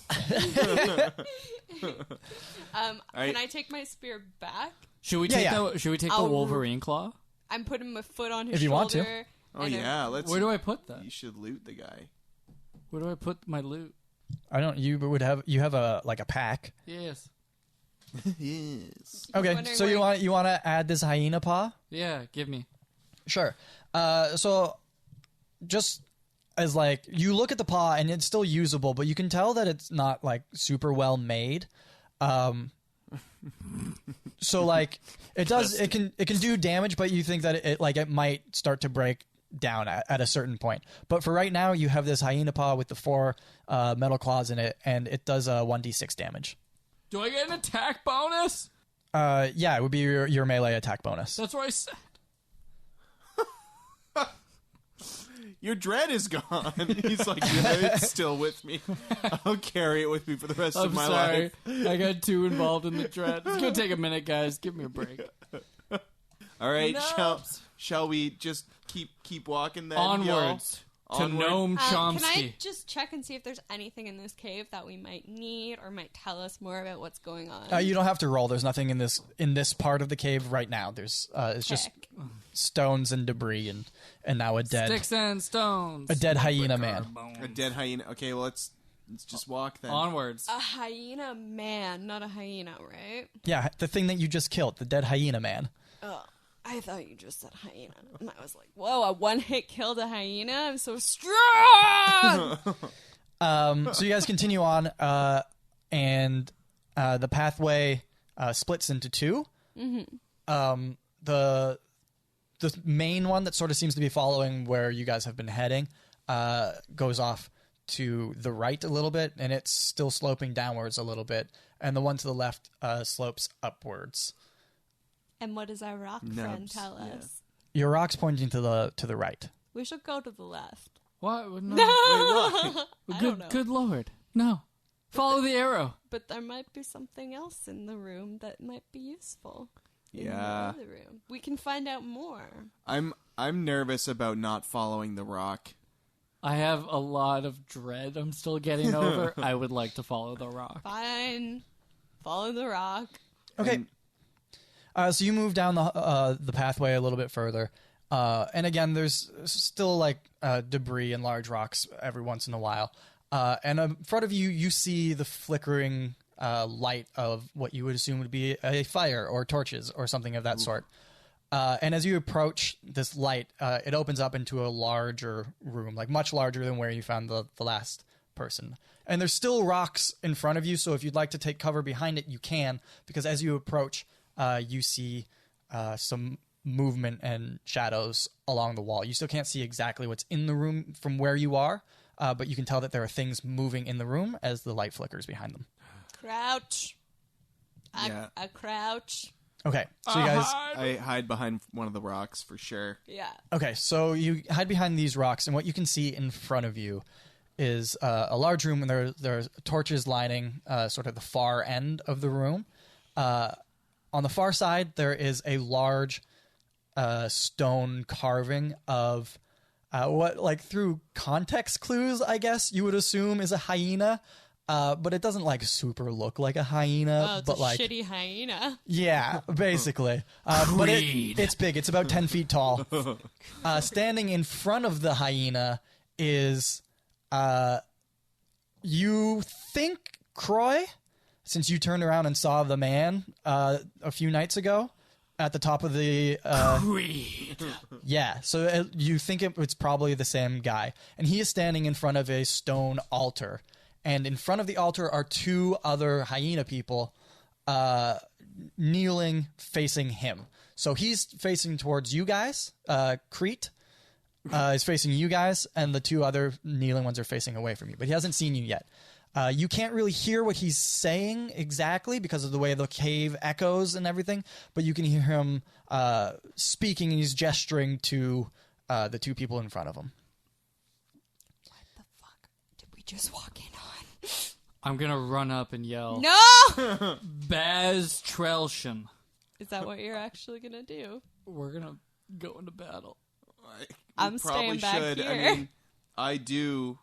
Can I take my spear back? Should we Yeah, take yeah. the I'll- Wolverine claw? I'm putting my foot on his If you want to. shoulder. Oh and yeah, let's. Where do I put that? You should loot the guy. Where do I put my loot? You have a pack. Yes. Yes. Okay, wondering so where you want to add this hyena paw? Yeah, give me. Sure. So just as, like, you look at the paw and it's still usable, but you can tell that it's not, like, super well made. So, like, it can do damage, but you think that it might start to break down at a certain point. But for right now, you have this hyena paw with the 4 metal claws in it, and it does 1d6 damage. Do I get an attack bonus? Yeah, it would be your melee attack bonus. That's what I said. Your dread is gone. He's like, yeah, it's still with me. I'll carry it with me for the rest of I'm my sorry. life. I got too involved in the dread. It's gonna take a minute, guys. Give me a break. All right, Nubz. shall we just keep walking then? Onwards to Onward. Noam Chomsky. Can I just check and see if there's anything in this cave that we might need or might tell us more about what's going on? You don't have to roll. There's nothing in this part of the cave right now. There's it's just Heck. stones and debris and now a dead Sticks and stones. a dead hyena man. A dead hyena. Okay, well let's just walk then. Onwards. A hyena man, not a hyena, right? Yeah, the thing that you just killed, the dead hyena man. Oh, I thought you just said hyena. And I was like, whoa, a one-hit killed a hyena? I'm so strong! So you guys continue on, and the pathway splits into 2. Mm-hmm. The main one that sort of seems to be following where you guys have been heading goes off to the right a little bit, and it's still sloping downwards a little bit. And the one to the left slopes upwards. And what does our rock friend Nubz, tell yeah. us? Your rock's pointing to the right. We should go to the left. What? No. No! why? I don't know. Good lord. No. Follow the arrow. But there might be something else in the room that might be useful. Yeah. In the other room. We can find out more. I'm nervous about not following the rock. I have a lot of dread I'm still getting over. I would like to follow the rock. Fine. Follow the rock. Okay. So you move down the pathway a little bit further. And again, there's still like debris and large rocks every once in a while. And in front of you, you see the flickering light of what you would assume would be a fire or torches or something of that sort. And as you approach this light, it opens up into a larger room, like much larger than where you found the last person. And there's still rocks in front of you, so if you'd like to take cover behind it, you can, because as you approach, you see some movement and shadows along the wall. You still can't see exactly what's in the room from where you are, but you can tell that there are things moving in the room as the light flickers behind them. Crouch. Yeah. I crouch. Okay, so you guys... I hide behind one of the rocks for sure. Yeah. Okay, so you hide behind these rocks, and what you can see in front of you is a large room, and there are torches lining sort of the far end of the room. On the far side, there is a large stone carving of what, like, through context clues, I guess, you would assume is a hyena. But it doesn't, like, super look like a hyena. Oh, it's but a like, shitty hyena. yeah, basically. But it's big. It's about 10 feet tall. Standing in front of the hyena is, you think, Kroy, since you turned around and saw the man a few nights ago at the top of the... Creed. Yeah, so you think it's probably the same guy. And he is standing in front of a stone altar. And in front of the altar are two other hyena people kneeling, facing him. So he's facing towards you guys. Crete is facing you guys, and the two other kneeling ones are facing away from you. But he hasn't seen you yet. You can't really hear what he's saying exactly because of the way the cave echoes and everything, but you can hear him speaking, and he's gesturing to the two people in front of him. What the fuck did we just walk in on? I'm gonna run up and yell, No! Baz Trelshan. Is that what you're actually gonna do? We're gonna go into battle. I'm Probably staying back should. here. I mean, I do.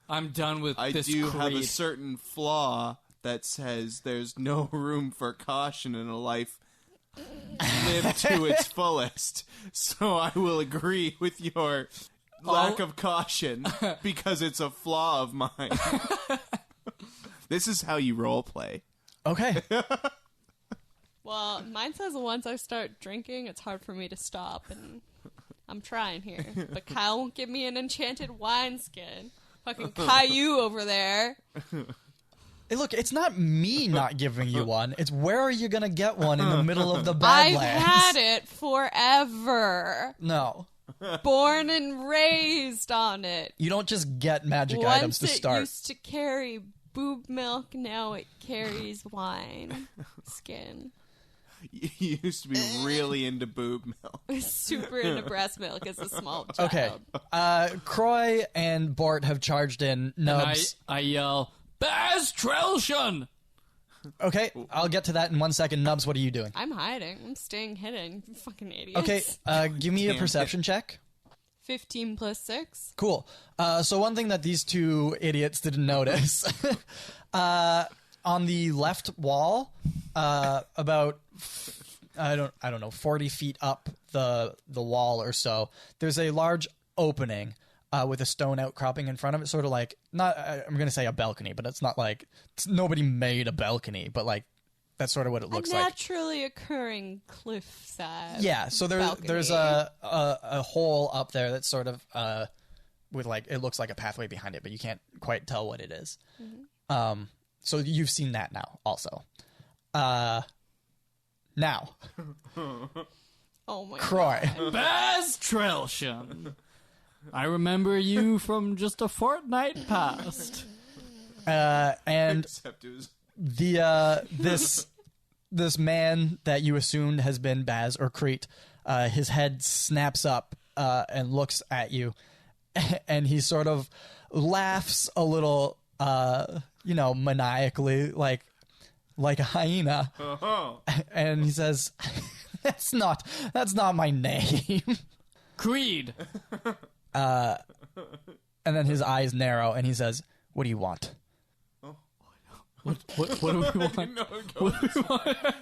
I'm done with I this do have a creed. certain flaw that says there's no room for caution in a life lived to its fullest. So I will agree with your lack of caution because it's a flaw of mine. This is how you role play. Okay. Well, mine says once I start drinking, it's hard for me to stop, and I'm trying here. But Kyle won't give me an enchanted wineskin. Fucking Caillou over there. Hey, look, it's not me not giving you one. It's where are you going to get one in the middle of the Badlands? I've had it forever. No. Born and raised on it. You don't just get magic Once items to it start. used to carry boob milk, now it carries wine skin. You used to be really into boob milk. Super into breast milk as a small child. Okay. Kroy and Bort have charged in. And Nubz. I yell, Baz Trelshan! Okay, I'll get to that in 1 second. Nubz, what are you doing? I'm hiding. I'm staying hidden. You fucking idiots. Okay, give me a perception check. 15 plus 6. Cool. So one thing that these two idiots didn't notice, on the left wall, about I don't know, 40 feet up the wall or so, there's a large opening with a stone outcropping in front of it, sort of like, not I'm going to say a balcony, but it's not like nobody made a balcony, but like that's sort of what it looks a like. naturally occurring cliffside. Yeah, so there's a hole up there that's sort of with like, it looks like a pathway behind it, but you can't quite tell what it is. Mm-hmm. So you've seen that now also. Now. Oh my Kroy. God. Baz Trelshan! I remember you from just a fortnight past. And Except it was... this man that you assumed has been Baz or Crete, his head snaps up and looks at you, and he sort of laughs a little, maniacally, like a hyena. Oh. And he says, that's not my name. Creed. And then his eyes narrow, and he says, what do you want? What do we want? What do we want? I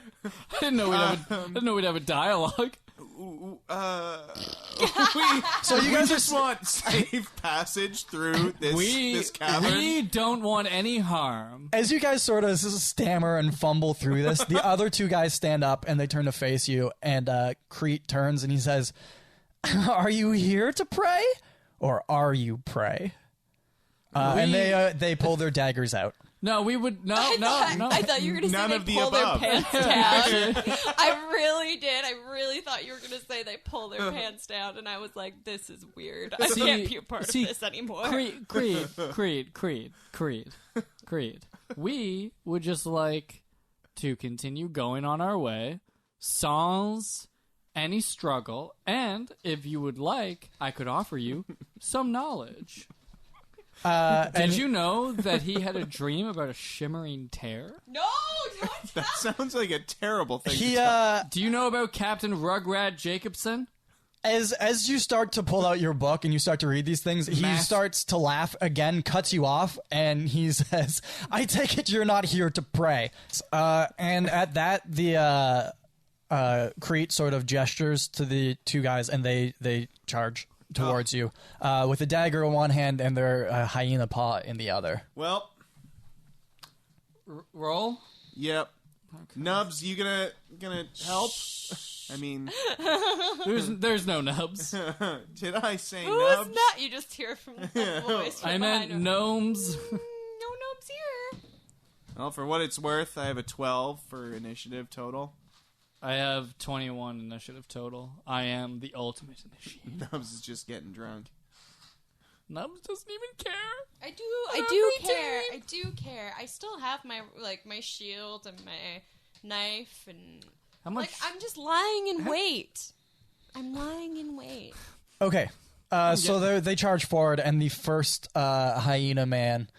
didn't know we'd have a dialogue. So you guys just want safe passage through this cavern? We don't want any harm. As you guys sort of stammer and fumble through this, the other two guys stand up and they turn to face you, and Crete turns and he says, are you here to pray, or are you prey? And they pull their daggers out. No, we would no. I thought you were going to say None they of the pull their above. pants down. I really did. I really thought you were going to say they pull their pants down, and I was like, this is weird. I can't be a part of this anymore. Creed. We would just like to continue going on our way, sans any struggle, and if you would like, I could offer you some knowledge. Did you know that he had a dream about a shimmering tear? No, don't That sounds like a terrible thing. He, Do you know about Captain Rugrat Jacobson? as you start to pull out your book and you start to read these things, he starts to laugh again, cuts you off, and he says, I take it you're not here to pray. And at that, the Crete sort of gestures to the two guys, and they charge towards you with a dagger in one hand and their hyena paw in the other. Well, Roll? yep. Okay. Nubz, you gonna help? I mean, there's no Nubz. did I say Who Nubz? is that? You just hear from the voice from I meant behind him. gnomes. No gnomes here. Well, for what it's worth, I have a 12 for initiative total. I have 21 initiative total. I am the ultimate initiator. Nubz is just getting drunk. Nubz doesn't even care. I do care. I still have my shield and my knife, and How much? I'm just lying in wait. I'm lying in wait. Okay. So they charge forward, and the first hyena man,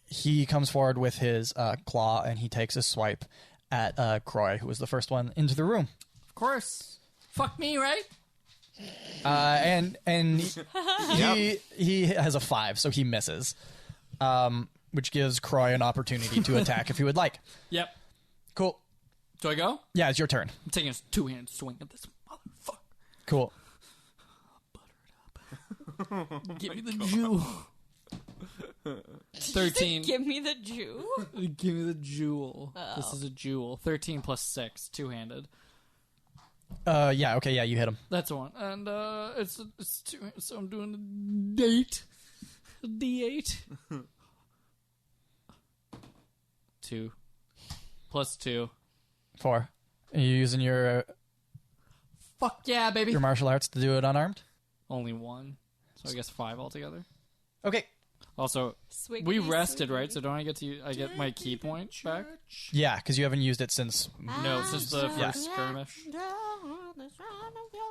he comes forward with his claw, and he takes a swipe at Kroy, who was the first one into the room. Of course. Fuck me, right? And he has a 5, so he misses, which gives Kroy an opportunity to attack if he would like. Yep. Cool. Do I go? Yeah, it's your turn. I'm taking a two-hand swing at this motherfucker. Cool. Give me the jewel. 13. Give me the Jew. Give me the jewel. Oh. This is a jewel. 13 plus 6, two-handed. Yeah, okay, yeah, you hit him. That's one. And it's two, so I'm doing a date. A D8. 2. Plus 2. 4. Are you using your Fuck yeah, baby. martial arts to do it unarmed? Only 1. So I guess 5 altogether. Okay. Also, Swiggity, we rested, swiggity. right? So don't I get my key point back? Yeah, because you haven't used it since... No, since the first skirmish.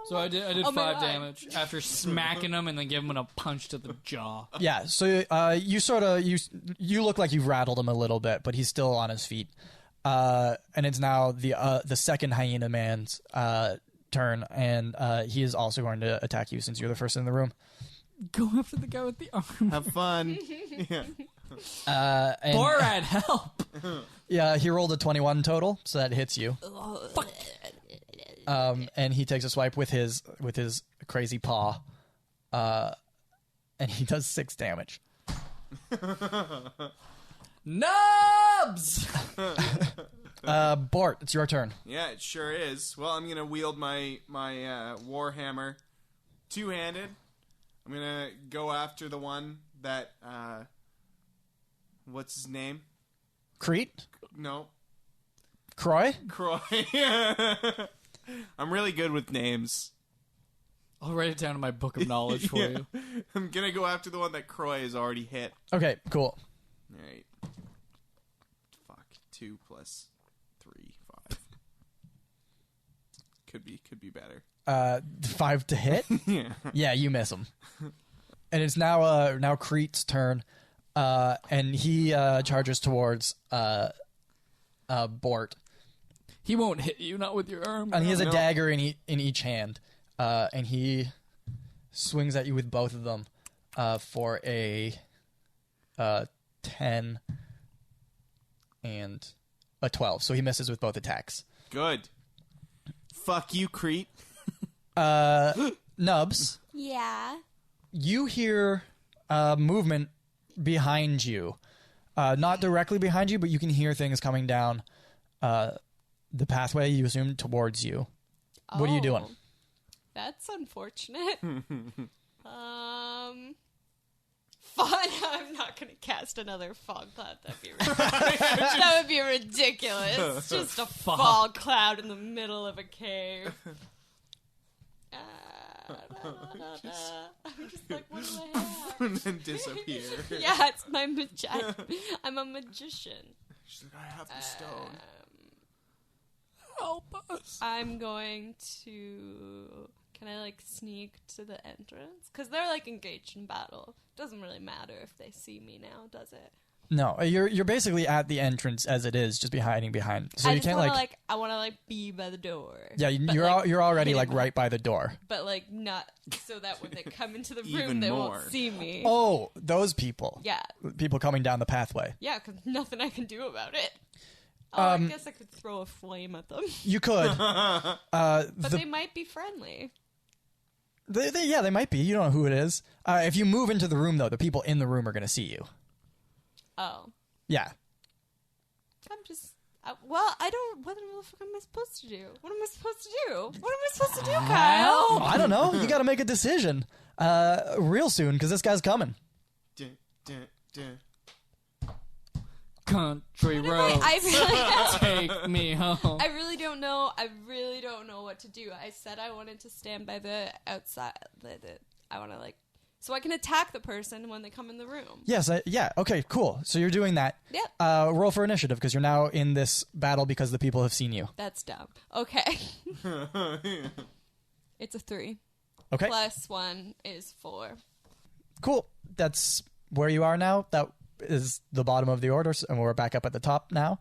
So I did Oh my 5 God. damage after smacking him and then giving him a punch to the jaw. Yeah, so you sort of... You look like you've rattled him a little bit, but he's still on his feet. And it's now the second hyena man's turn, and he is also going to attack you since you're the first in the room. Go after the guy with the arm. Have fun. Yeah. And, Borat, help! yeah, he rolled a 21 total, so that hits you. Fuck. And he takes a swipe with his crazy paw, and he does 6 damage. Nubz! Bort, it's your turn. Yeah, it sure is. Well, I'm gonna wield my warhammer, two-handed. I'm gonna go after the one that what's his name? Crete? No, Kroy? Kroy. I'm really good with names. I'll write it down in my book of knowledge for you. I'm gonna go after the one that Kroy has already hit. Okay, cool. All right. Fuck. 2 plus 3, 5. Could be better. 5 to hit? Yeah. Yeah, you miss him. and it's now Crete's turn, and he charges towards Bort. He won't hit you, not with your arm. And he has a dagger in each hand, and he swings at you with both of them for a 10 and a 12. So he misses with both attacks. Good. Fuck you, Crete. Nubz, Yeah. you hear movement behind you. Not directly behind you, but you can hear things coming down the pathway, you assume, towards you. What are you doing? That's unfortunate. Fun. I'm not going to cast another fog cloud. That would be ridiculous. Just a fog cloud in the middle of a cave. I'm just like, what do I have? And then disappear. Yeah, it's my I'm a magician. She's like, I have the stone. Help us. I'm going to... Can I, like, sneak to the entrance? Because they're, like, engaged in battle. Doesn't really matter if they see me now, does it? No, you're basically at the entrance as it is, just be hiding behind. So I you just can't wanna, I want to, like, be by the door. Yeah, But, you're already hidden like behind- right by the door. But, like, not so that when they come into the room, Even they more. won't see me. Oh, those people. Yeah. People coming down the pathway. Yeah, because nothing I can do about it. Oh, I guess I could throw a flame at them. You could. But they might be friendly. They might be. You don't know who it is. If you move into the room, though, the people in the room are going to see you. Oh. Yeah. I'm just... well, I don't... What the fuck am I supposed to do? What am I supposed to do? What am I supposed to do, Kyle? I don't know. You got to make a decision real soon, because this guy's coming. Dun, dun, dun. Country road. Take me home. I really don't know. I really don't know what to do. I said I wanted to stand by the outside. I want to, like... So I can attack the person when they come in the room. Yes. Yeah. Okay, cool. So you're doing that. Yep. Roll for initiative, because you're now in this battle because the people have seen you. That's dumb. Okay. It's a 3. Okay. Plus 1 is 4. Cool. That's where you are now. That is the bottom of the order, and we're back up at the top now.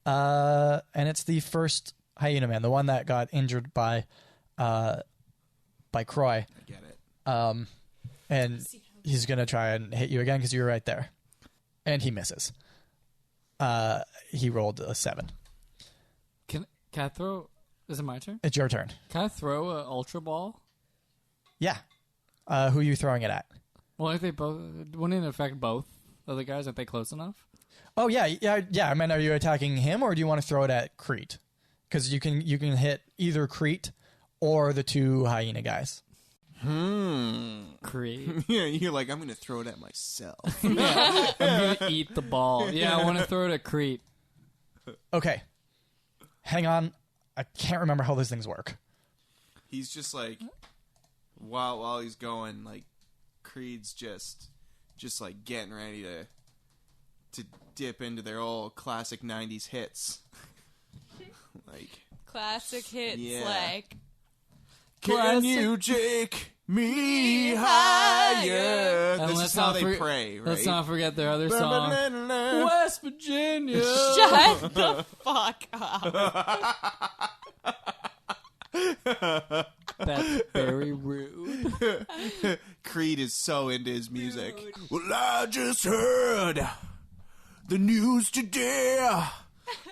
And it's the first hyena man, the one that got injured by Kroy. I get it. And he's gonna try and hit you again because you're right there, and he misses. He rolled a 7. Can I throw... Is it my turn? It's your turn. Can I throw an ultra ball? Yeah. Who are you throwing it at? Well, if they both... Wouldn't it affect both of the guys? Aren't they close enough? Oh yeah. I mean, are you attacking him, or do you want to throw it at Crete? Because you can hit either Crete or the 2 hyena guys. Create. Yeah, you're like, I'm going to throw it at myself. I'm going to eat the ball. Yeah, I want to throw it at Crete. Okay. Hang on. I can't remember how those things work. He's just like, while he's going, like, Creed's just like getting ready to dip into their old classic 90s hits. Like, Classic hits Yeah. like... can you take me higher? And This let's is how not they for- pray, right? Let's not forget their other song. West Virginia. Shut the fuck up. That's very rude. Creed is so into his music. Well, I just heard the news today.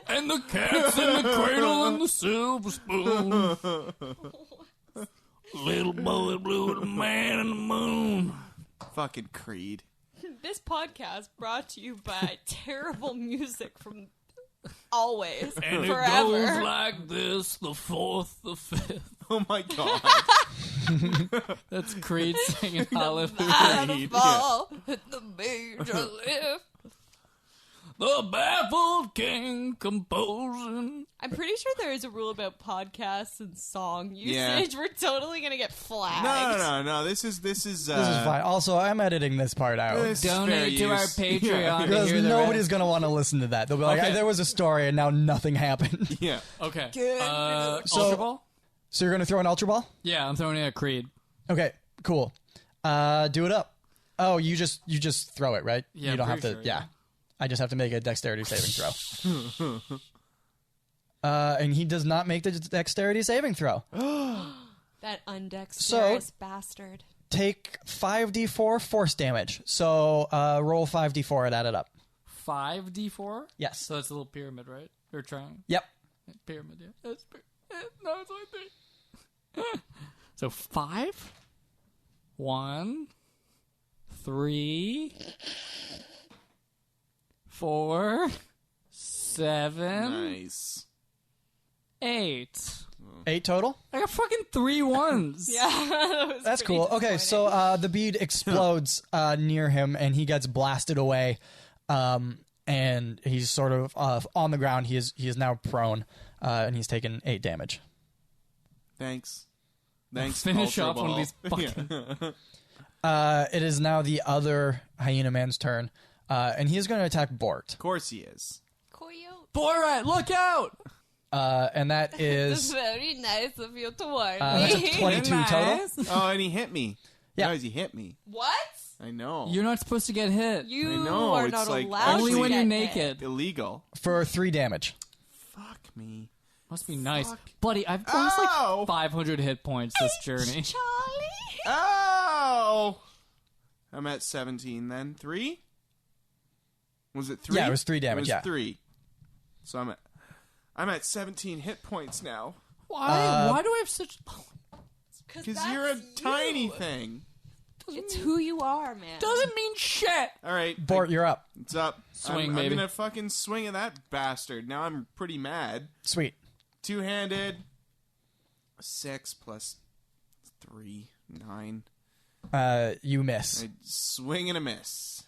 And the cat's in the cradle and the silver spoon. Little boy blue and the man in the moon. Fucking Creed. This podcast brought to you by terrible music from always, And it forever. goes like this, the 4th, the 5th. Oh my god. That's Creed singing Hallelujah. Waterfall with the major lift. The baffled king composing. I'm pretty sure there is a rule about podcasts and song usage. Yeah. We're totally gonna get flagged. No. This is This is fine. Also, I'm editing this part out. This is fair Donate to our use. Patreon to Because hear the nobody's rest. going to want to listen to that. They'll be like, Okay. there was a story and now nothing happened. Yeah. Okay. So- Ultra Ball? So you're going to throw an Ultra Ball? Yeah, I'm throwing it at Creed. Okay, cool. Do it up. Oh, you just throw it, right? Yeah, you don't I'm have to. pretty sure, Yeah. I just have to make a dexterity saving throw. And he does not make the dexterity saving throw. That undexterous bastard. Take 5d4 force damage. So roll 5d4 and add it up. 5d4? Yes. So that's a little pyramid, right? Or triangle? Yep. Pyramid, yeah. No, it's only 3. So 5, 1, 3, 4, 7, Nice. 8. 8 total? I got fucking 3 ones. Yeah, that was That's pretty cool. Okay, disappointing. so the bead explodes near him, and he gets blasted away. And he's sort of on the ground. He is now prone, and he's taken 8 damage. Thanks. Thanks. Finish Ultra off one of Ball. these fucking... It is now the other hyena man's turn, and he is going to attack Bort. Of course he is. Coyote. Borat, look out! And that That's is very nice of you to warn that's me. a 22 total. Nice. Oh, and he hit me. Yeah. Guys, he hit me. What? I know. You're not supposed to get hit. You I know, are it's not like allowed Only to when get you're hit. naked. Illegal. For 3 damage. Fuck me. Must be nice. Fuck. Buddy, I've lost Ow! like 500 hit points this journey. Charlie. Oh! I'm at 17 then. 3? Was it 3? Yeah, it was 3 damage, It was yeah. 3. So I'm at 17 hit points now. Why do I have such... Because you're a tiny thing. It's who you are, man. Doesn't mean shit! Alright. Bort, you're up. It's up. Swing, I'm baby. gonna fucking swing at that bastard. Now I'm pretty mad. Sweet. Two-handed. 6 plus 3. 9. You miss. I swing and a miss.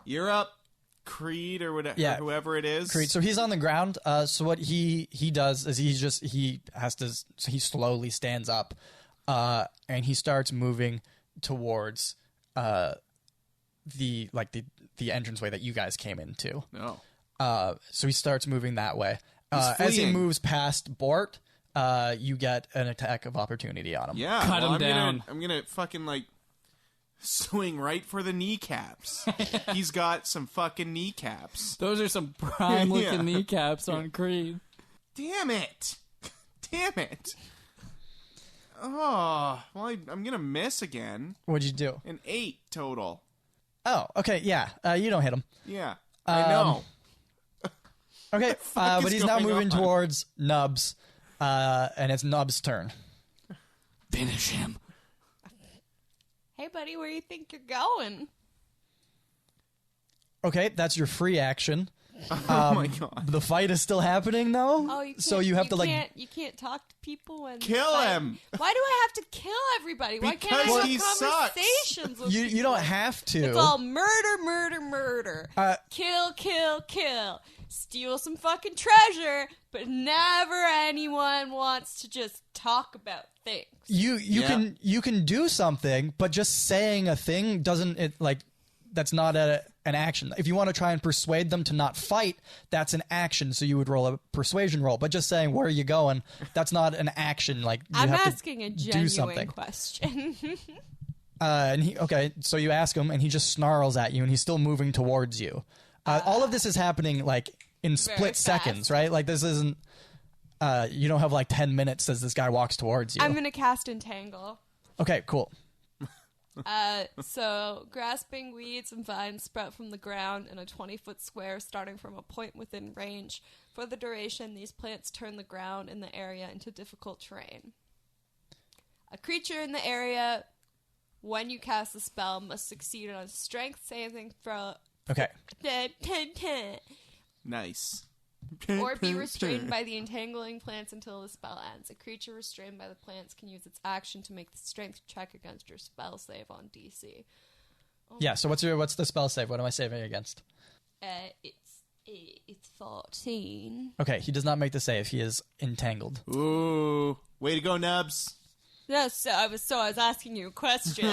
You're up, Creed, or whatever, Yeah. whoever it is. Creed. So he's on the ground. So what he does is he slowly stands up, and he starts moving towards the entranceway that you guys came into. No. So he starts moving that way. He's As he fleeing. moves past Bort, you get an attack of opportunity on him. Yeah. Cut him I'm down. I'm gonna fucking like swing right for the kneecaps. He's got some fucking kneecaps. Those are some prime-looking Yeah. kneecaps on Creed. Damn it! Damn it! Oh, well, I'm gonna miss again. What'd you do? An 8 total. Oh, okay, yeah. You don't hit him. Yeah, I know. Okay, fuck but is he's now going moving on? towards Nubz, and it's Nub's turn. Finish him. Hey, buddy, where you think you're going? Okay, that's your free action. Oh my god! The fight is still happening, though. Oh, you can't, so you have to you can't talk to people when Kill fight. him! Why do I have to kill everybody? Why can't Because I he have sucks. conversations with you people? don't have to. It's all murder, murder, murder. Uh, Kill, kill, kill. Steal some fucking treasure, but never anyone wants to just talk about things. you Yeah. you can do something, but just saying a thing doesn't that's not an action. If you want to try and persuade them to not fight, that's an action. So you would roll a persuasion roll. But just saying where are you going, that's not an action. Like you I'm have asking a to do genuine something. question. So you ask him, and he just snarls at you, and he's still moving towards you. All of this is happening like in split Very seconds, fast. right? Like this isn't. You don't have like 10 minutes as this guy walks towards you. I'm gonna cast Entangle. Okay, cool. So, grasping weeds and vines sprout from the ground in a 20-foot square starting from a point within range. For the duration, these plants turn the ground in the area into difficult terrain. A creature in the area, when you cast the spell, must succeed on a strength saving throw Okay. Nice. or be restrained by the entangling plants until the spell ends. A creature restrained by the plants can use its action to make the strength check against your spell save on DC. Yeah. So what's the spell save? What am I saving against? It's 14. Okay, he does not make the save. He is entangled. Ooh, way to go, Nubz. No, so I was asking you a question.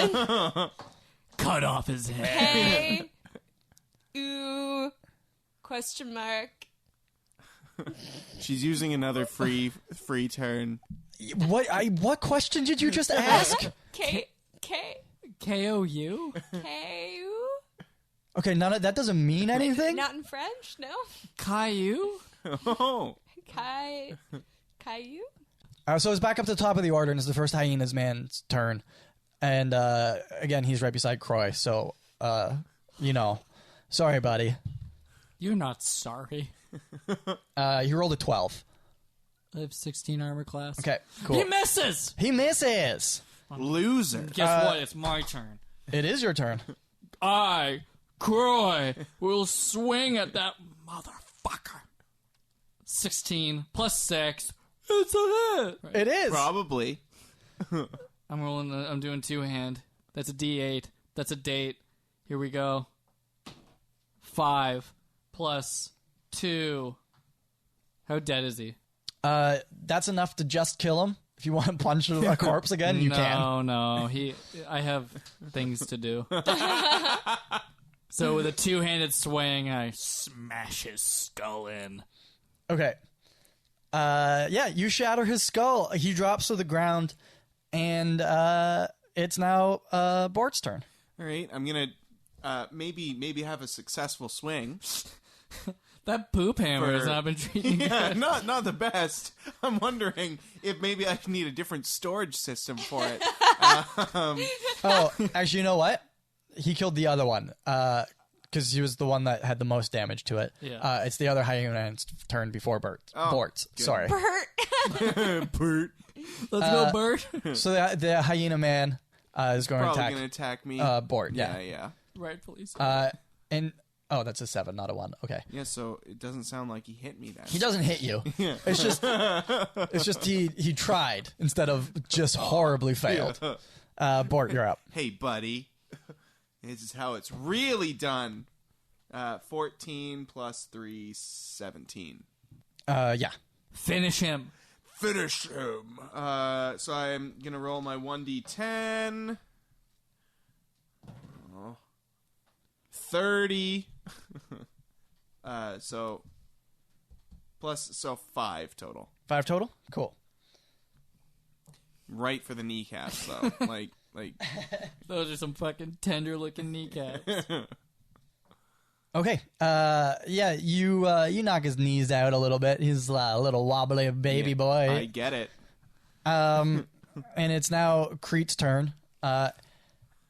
Cut off his head. Hey, ooh, question mark. She's using another free turn. What question did you just ask? K. K-O-U? K-U? Okay, that doesn't mean anything. Not in French, no? Caillou? Oh. Caillou? So it's back up to the top of the order, and it's the first hyena's man's turn. And again, he's right beside Kroy, so, sorry, buddy. You're not sorry. He rolled a 12. I have 16 armor class. Okay, cool. He misses! He misses! Loser. Guess what? It's my turn. It is your turn. I, Kroy, will swing at that motherfucker. 16 plus 6. It's a hit! It is! Probably. I'm doing two-hand. That's a D8. That's a date. Here we go. 5 plus 2. How dead is he? That's enough to just kill him. If you want to punch a corpse again, you can. No. I have things to do. So with a two-handed swing, I smash his skull in. Okay. You shatter his skull. He drops to the ground, and it's now Bort's turn. All right, I'm gonna maybe have a successful swing. That poop hammer has not been treating you Yeah, good. not the best. I'm wondering if maybe I need a different storage system for it. Oh, actually, you know what? He killed the other one because he was the one that had the most damage to it. Yeah. It's the other hyena's turn before Bort's. good. Sorry. Bert. Let's go, Bert. So the hyena man is going Probably to gonna attack me. Bort. Yeah. Yeah. Rightfully so. And that's a 7, not a 1. Okay. Yeah, so it doesn't sound like he hit me then. He doesn't hit you. Yeah. It's just he tried instead of just horribly failed. Bort, you're up. Hey, buddy. This is how it's really done. 14 plus 3, 17. Yeah. Finish him. Finish him. So I'm going to roll my 1d10. 30. So 5 total. 5 total? Cool. Right for the kneecaps, though. like. Those are some fucking tender-looking kneecaps. Okay. You knock his knees out a little bit. He's a little wobbly baby boy. I get it. And it's now Crete's turn.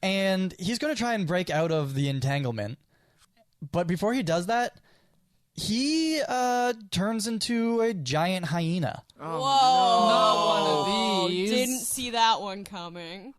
And he's going to try and break out of the entanglement. But before he does that, he turns into a giant hyena. Whoa! Not one of these. Didn't see that one coming.